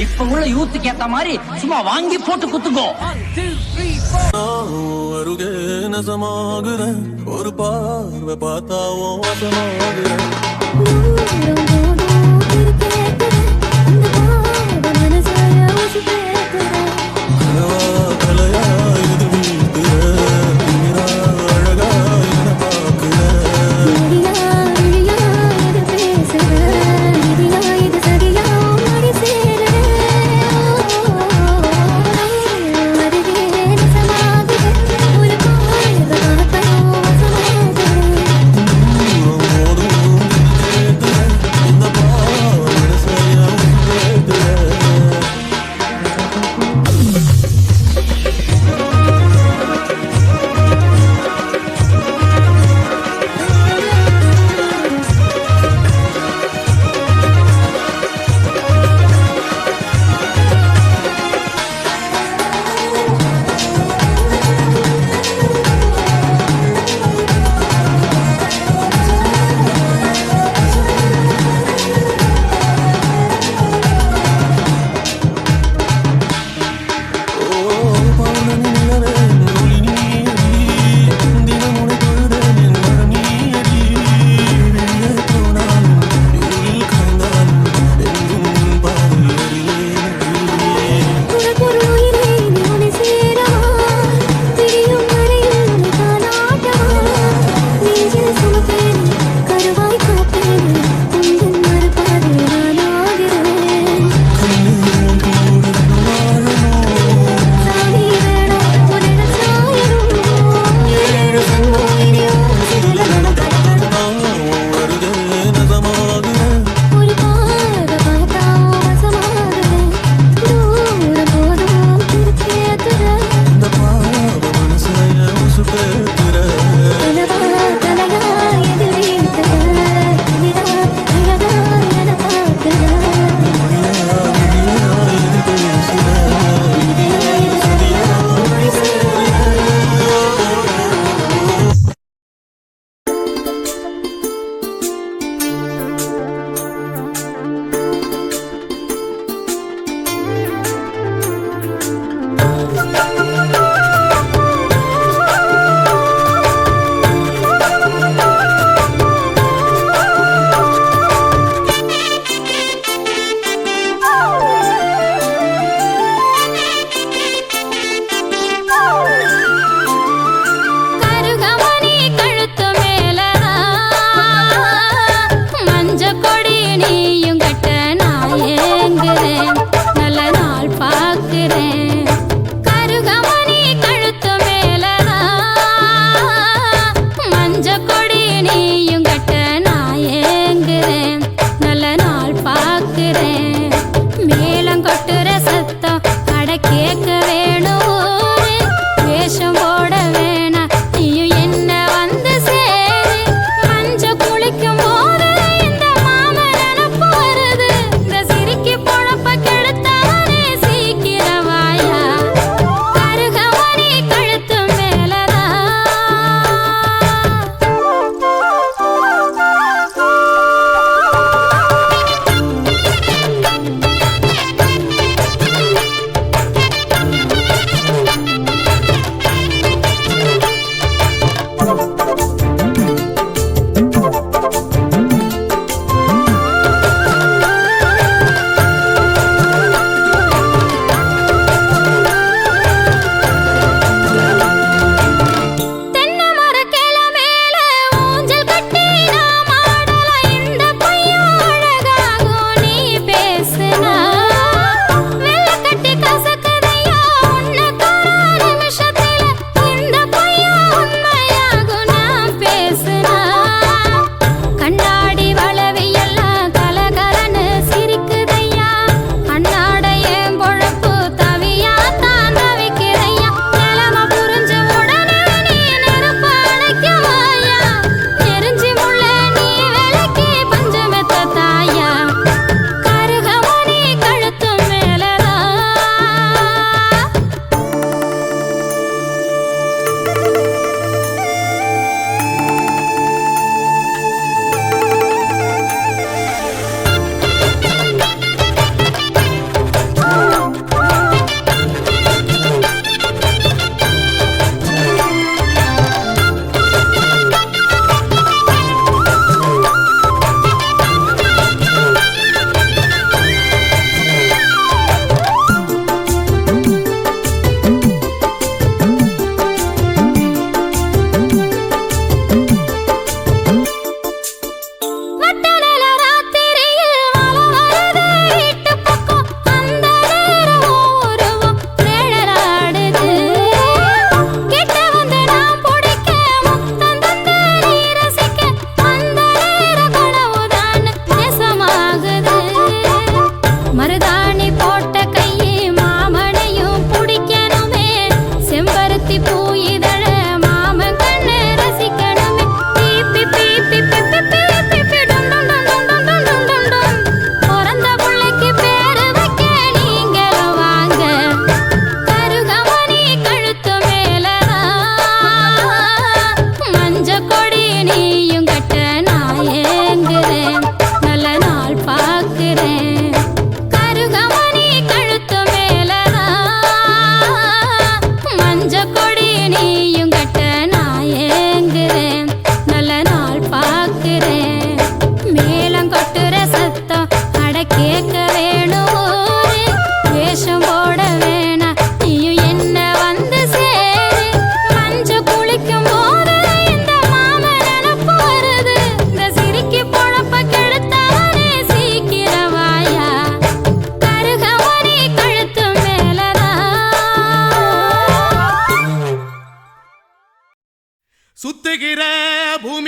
இப்ப உள்ள யூத்துக்கு ஏத்த மாதிரி சும்மா வாங்கி போட்டு குத்துக்கோ. அருகே நசமாகுறேன் ஒரு பார்வை பார்த்தாவோ வசமாகுறேன்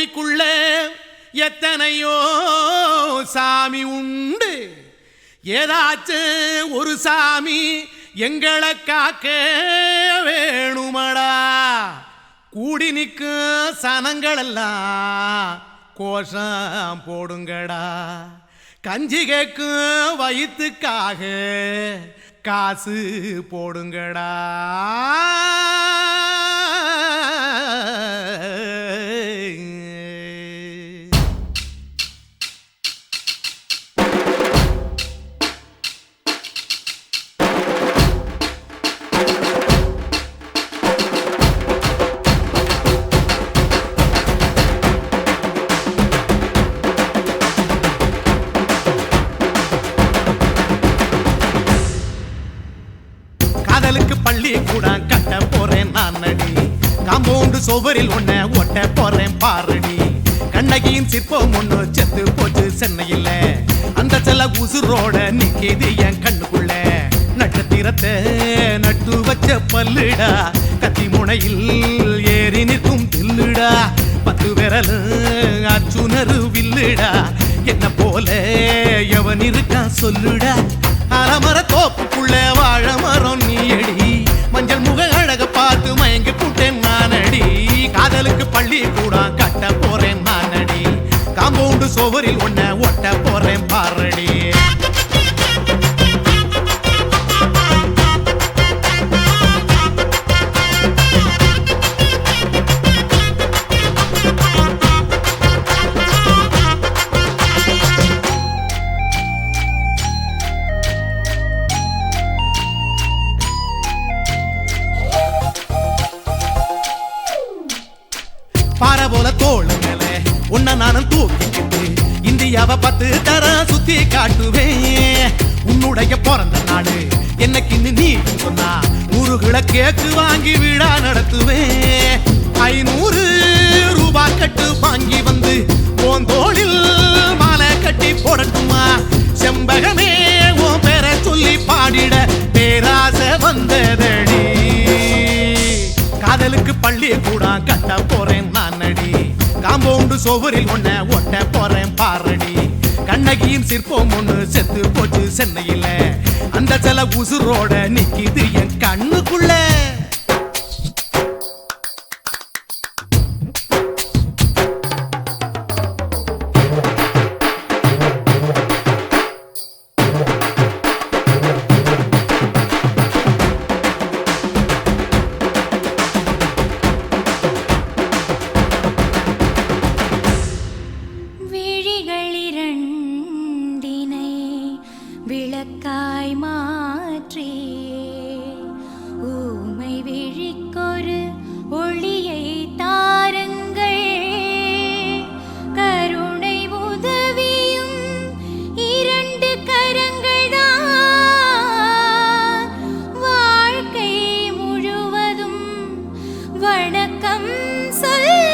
பூமிக்குள்ள எத்தனையோ சாமி உண்டு, ஏதாச்சும் ஒரு சாமி எங்களை காக்க வேணுமடா. கூடி நிற்கும் சனங்களெல்லாம் கோஷம் போடுங்கடா. கஞ்சி கேக்கும் வயிற்றுக்காக காசு போடுங்கடா. காதலுக்கு பள்ளி கூட கட்ட போறேன் நான் அடி, காம்பவுண்டு சுவரில் ஒன்ன ஒட்ட போறேன் பாரடி. கண்ணகியின் சிற்பம் ஒண்ணு செத்து போச்சு சென்னையில், அந்த செல்ல உசுரோட நிக்கிது என் கண்ணுக்குள்ள. நட்சத்திரத்தை நட்டு வச்ச பல்லுடா, கத்தி முனையில் ஏறி நிற்கும் தில்லுடா. 10 விரல் அச்சுணரு வில்லுடா, என்ன போல எவன் இருக்கா சொல்லுடா. அலமர தோப்புக்குள்ள வாழ மரம் நீ அடி, மஞ்சள் முக அழக பார்த்து மயங்கி புட்டேன் நான் அடி. காதலுக்கு பள்ளி கூட கட்ட போறேன் நான் அடி, காம்பவுண்டு சுவரில் ஒன்ன ஒட்ட போறேன் பாரடி. பாறை போல தோளு மேல உன்ன நானும் தூக்கிக்கிட்டு இந்தியாவை 10 தரம் சுத்தி காட்டுவேன். உன்னுடைய பிறந்த நாடு என்னைக்கு நீ சொன்னா 100 கிலோ கேக்கு வாங்கி விழா நடத்துவேன். 500 ரூபாய் கட்டு வாங்கி வந்து போந்தோளில் மாலை கட்டி போடட்டுமா. செம்பகமே உன் பேரை சொல்லி பாடிட பேராசை வந்ததடி. காதலுக்கு பள்ளி கூட கட்ட போறேன் நான் அடி, காம்பவுண்டு சுவரில் ஒன்ன ஒட்ட போறேன் பாரடி. கண்ணகியின் சிற்பம் ஒண்ணு செத்து போச்சு சென்னையில், அந்த சில உசுரோட நிக்கிது என் கண்ணுக்குள்ள. விளக்காய் மாற்றி ஊமை விழிக்கொரு ஒளியை தாருங்கள். கருணை உதவியும் 2 கரங்கள் தான், வாழ்க்கை முழுவதும் வணக்கம் சொல்லுங்கள்.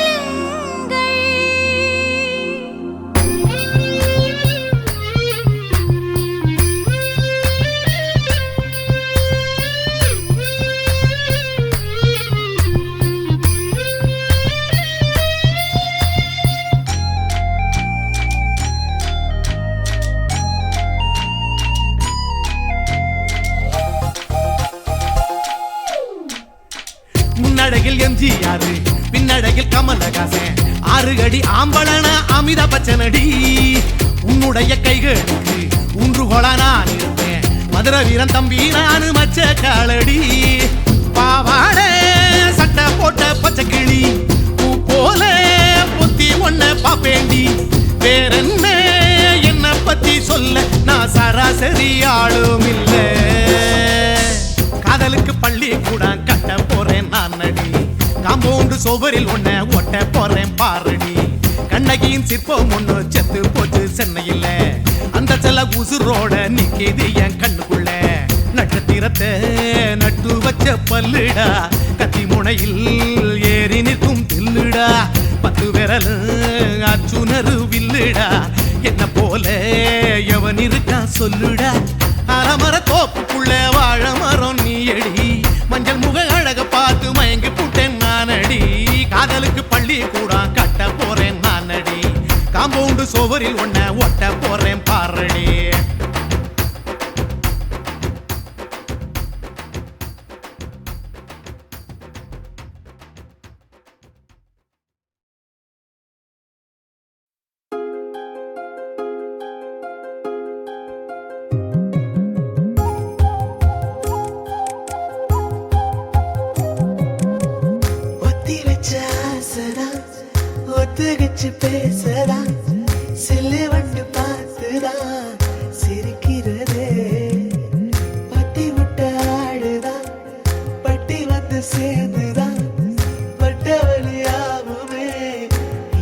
முன்னடகில் எம்ஜிஆர், பின்னடகில் கமலஹாசன், 6 அடி ஆம்பளன அமிதாப் பச்சனடி. உன்னுடைய கைகளுக்கு ஊன்றுகோலா நான் இருப்பேன், மதுரை வீரன் தம்பி நானு மச்ச காலடி. பாவாட சட்டை போட்ட பச்சை கிளி பூ போல பொத்தி ஒன்ன பாப்பேண்டி. வேறென்ன என்ன பத்தி சொல்ல நான் சராசரி ஆளும் இல்ல. காதலுக்கு பள்ளி கூட கட்ட போறேன் நான் அடி, காம்பவுண்டு சுவரில் ஒன்ன ஒட்ட போறேன் பாரடி. கண்ணகியின் சிற்பம் ஒண்ணு செத்து போச்சு சென்னையில், அந்த செல்ல உசுரோட நிக்கிது என் கண்ணுக்குள்ள. நட்சத்திரத்தை நட்டு வச்ச பல்லுடா, கத்தி முனையில் ஏறி நிற்கும் தில்லுடா. 10 விரல் அச்சுணரு வில்லுடா, என்ன போல எவன் இருக்கா சொல்லுடா. அலமர தோப்புக்குள்ள வாழ மரம் நீ அடி, மஞ்சள் முக அழக பார்த்து மயங்கி புட்டேன் நான் அடி. காதலுக்கு பள்ளி கூட கட்ட போறேன். காம்பவுண்டு சுவரில் ஒன்ன ஒட்ட போறேன் பாரடி. ஒத்துகிச்சு பேசதா சில்லு வண்டு பார்த்துதா சிரிக்கிறதே பட்டி விட்ட ஆடுதா பட்டி வந்து சேர்ந்துதா பட்ட வழியாவுமே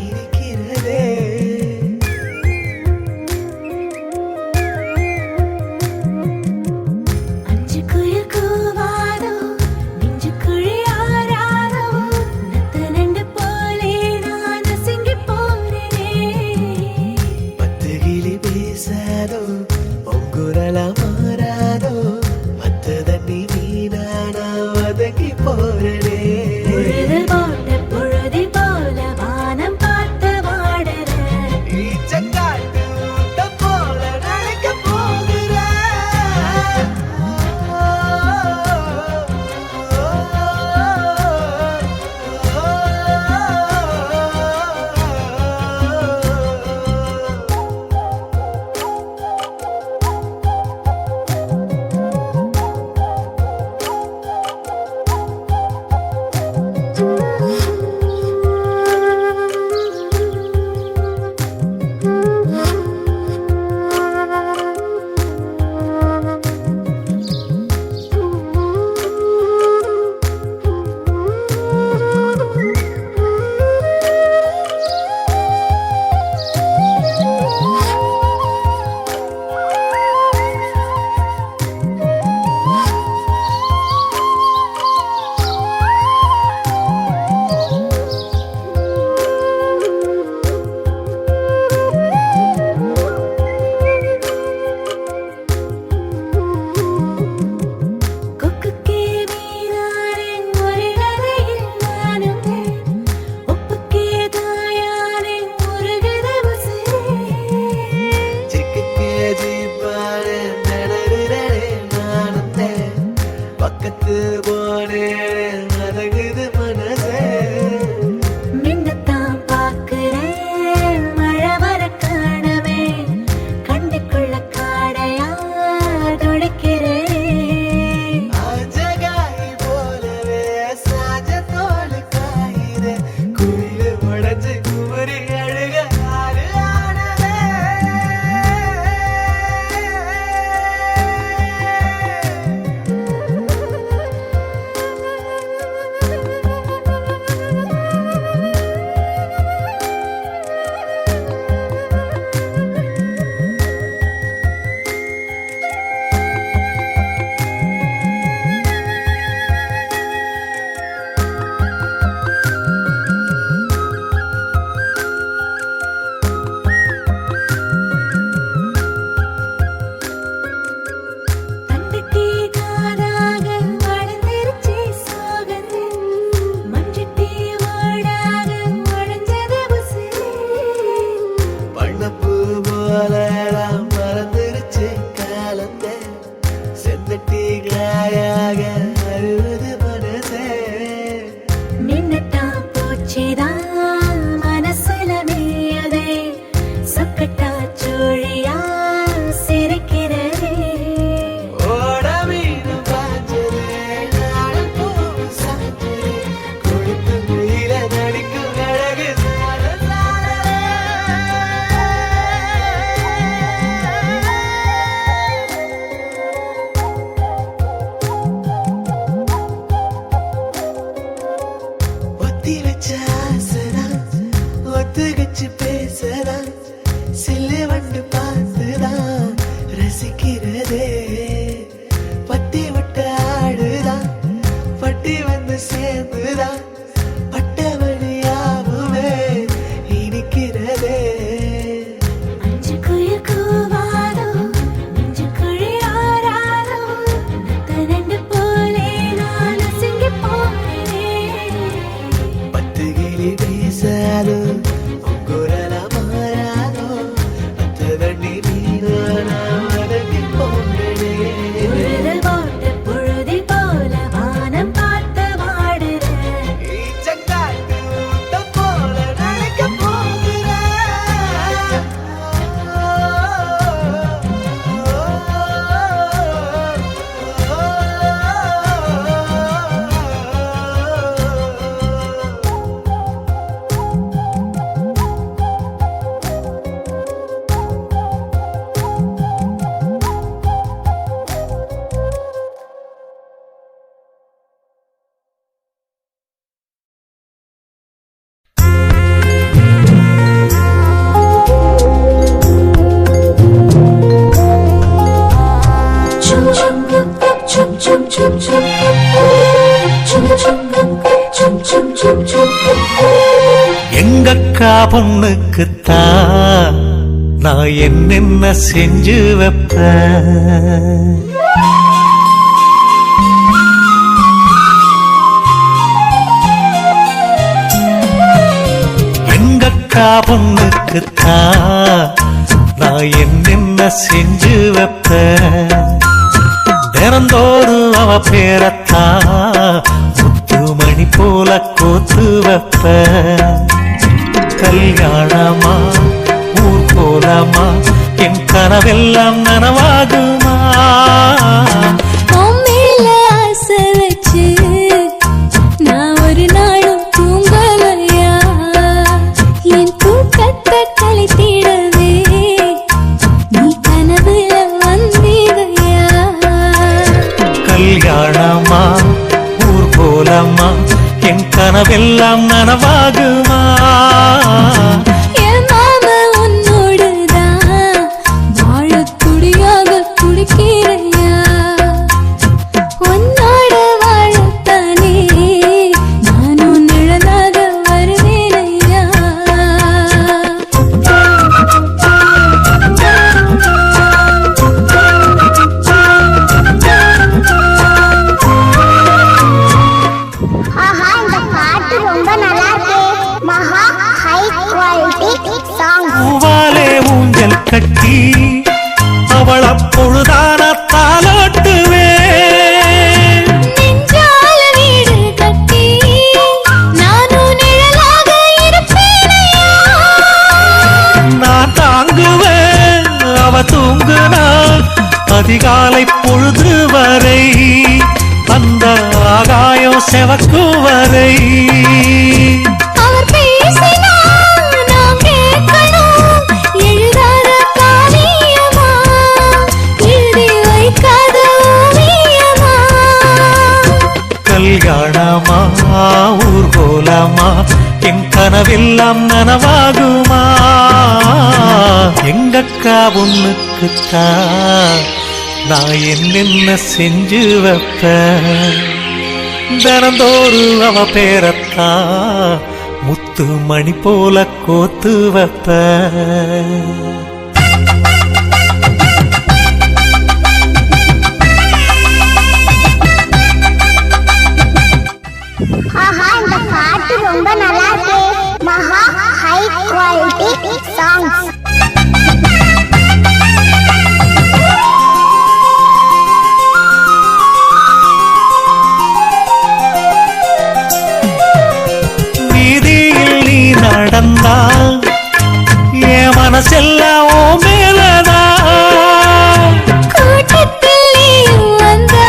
இருக்கிறதே. அஞ்சு குயில் கூவாதோ நெஞ்சு குழி ஆறாதோ நத்த நண்டு போலே நான் அசங்கி போறேனே. பத்து கிளி பேசாதோ பொங்குரலா மாறாதோ மத்த தண்ணி மீனானா வதங்கி போறனே. பொழுது போட்ட பொழுதி போல வானம் பார்த்து வாடுற ஈச்சக்காட்டு ஊட்ட போல நடக்க போகிற. கொக்குக்கே மீனானே ஒரு நரையில் நானும் உப்புக்கே தாயானே முருகத உசிரே. சிக்குக்கே ஜீப்பானே நடருடனே நானந்தே பக்கத்து போனே மதகுது மனசே. மின்னத்தான் பார்க்கிறேன் மழை வர காணவே கண்டுக்குள்ள காடையா துடிக்கிறேன். ஆஜகாய் போலவே சாஜ தோல் காயிரே குயிலு உடைச்சு குமரி அழுக ஆறு ஆனதே. தண்டட்டி காதாக வளர்ந்திருச்சு சோகந்து மஞ்சட்டி ஓடாக உழைஞ்சது உசிரே. பண்ணப்பூ போலாம் மறந்துருச்சு காலந்தே செந்தட்டி காயாக அறுபது மனசே. நின்னுட்டான் பூச்சிதான் மனசுல மேயதே சொக்கட்டா சூழியா சிரிக்கிறதே. ஓட மீன் பாஞ்சதே நாடல் பூ சாஞ்சதே கொழுத்து குயில நடிக்கும் அழகு சார சாரவே. எங்கக்கா பொண்ணுக்குத்தான் நான் என்னென்ன செஞ்சு வைப்பேன். எங்கக்கா பொண்ணுக்குத்தான் நான் என்னென்ன செஞ்சு வைப்பேன். தினந்தோறும் அவ பேரத்தான் முத்துமணி போல கோத்து வைப்பேன். கல்யாணமா ஊர் போலாமா என் கனவெல்லாம் நனவாகுமா? ஆசை வச்சு நான் ஒரு நாளும் தூங்கலையா, என் தூக்கத்தை கழித்திடவே நீ கனவுல வந்திடையா? கல்யாணமா ஊர் போலாமா என் கனவெல்லாம் நனவாகுமா? என் மாமா உன்னோடுதான் வாழ துடியாக துடிக்கிறையா, உன்னோட வாழத்தானே நானும் நிழலாக வருவேனையா. ஆஹா, இந்த பாட்டு ரொம்ப நல்லா இருக்கு. மகா ஹை குவாலிட்டி சாங். பூவாலே ஊஞ்சல் கட்டி அவள பொழுதான தாலாட்டுவேன். நெஞ்சால வீடு கட்டி நானும் நிழலாக இருப்பேனையா. நான் தாங்குவேன் அவ தூங்குனா அதிகாலை பொழுது வரை, அந்த ஆகாயம் செவக்கும் வரை. அவர் பேசினா நான் கேட்கணும், எழுதாத காவியமா, எழுதி வைக்காத ஓவியமா. கல்யாணமா ஊர் போலாமா என் கனவெல்லாம் நனவாகுமா? எங்கக்கா பொண்ணுக்குத்தான் நான் என்னென்ன செஞ்சு வைப்பேன். தினந்தோறும் அவ பேரத்தான் முத்து மணி போல கோத்து வைப்பேன். ஆஹா, இந்த பாட்டு ரொம்ப நல்லா இருக்கு. மகா ஹை குவாலிட்டி சாங். வீதியில் நீ நடந்தா என் மனசெல்லாம் ஓ மேலதான். கூட்டத்தில் நீயும் வந்தா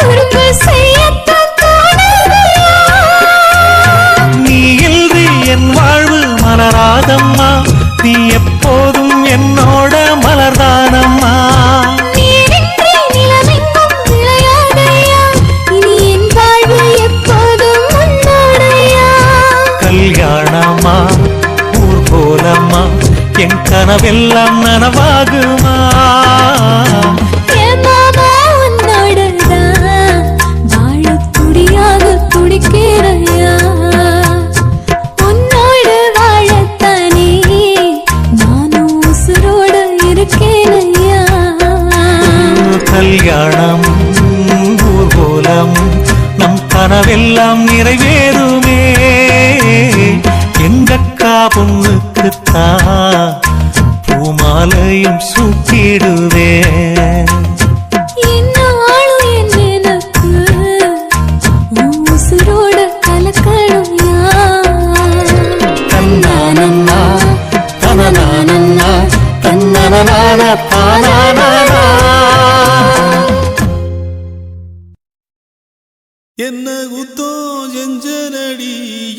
குறும்பு செய்யத்தான் தோணுதையா. நீ இன்றி என் வாழ்வு மலராதம்மா, நீ எப்போதும் என்னோட மலர்தானம்மா. நீரின்றி நிலமெங்கும் விளையாதையா, இனி என் வாழ்வு எப்போதும் உன்னோடையா. கல்யாணமா ஊர் போலம்மா என் கனவெல்லாம் நனவாகுமா? என் மாமா உன்னோடுதான் வாழ துடியாக துடிக்கிறையா, உன்னோடு வாழத்தானே நானும் உசுரோடு இருக்கேனையா. கல்யாணம் ஊர் போலம் நம் கனவெல்லாம் நிறைவேறுமே. எங்கக்கா பொண்ணுக்குத்தான் பூமாலையும் சூட்டிடுவேன். இந்நாளும் என் நினைப்பு உன் உசுரோட கலக்கணும்யா. தன்னானன்னா தனனானன்னா தன்னனனான தானானா. என்ன குத்தோ செஞ்சனடி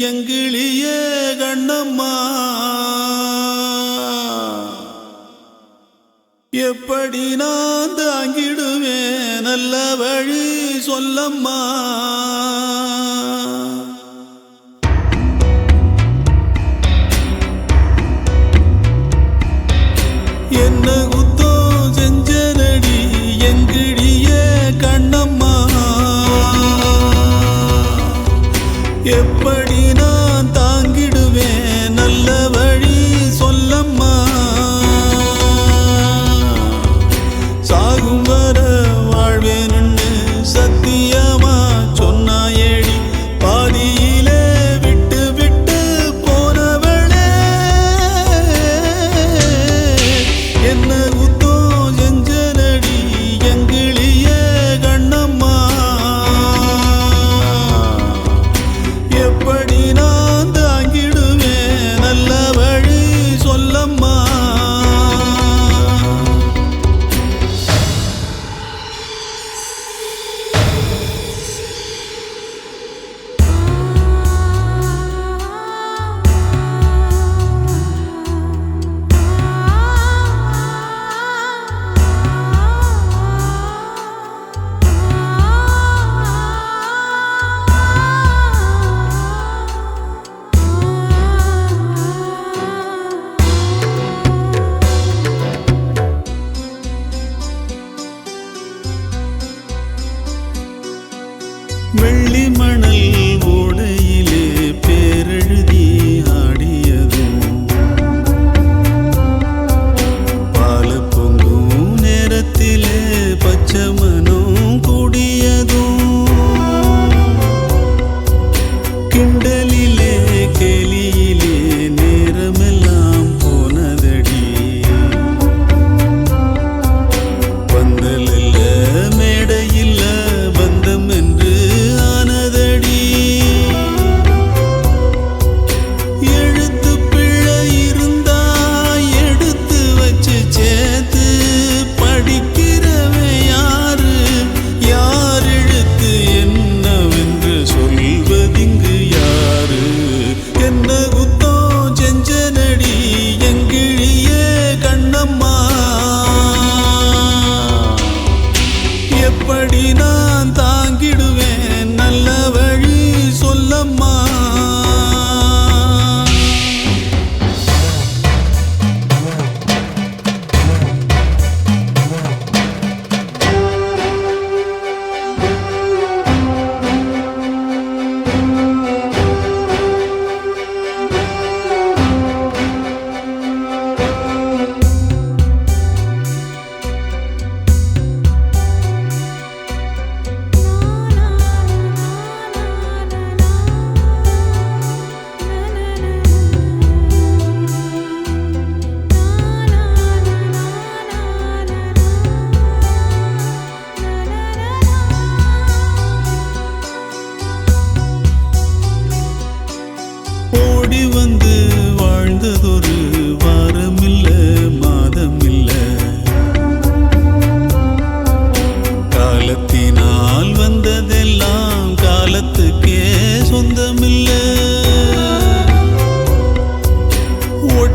எங்கிளிய கண்ணம்மா, எப்படி நான் தாங்கிடுவேன் நல்ல வழி சொல்லம்மா. என்ன குத்தோ செஞ்சனடி எங்கிளிய கண்ணம்மா, எப்படி நான் தாங்கிடுவேன்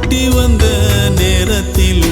கூட்டி வந்த நேரத்தில்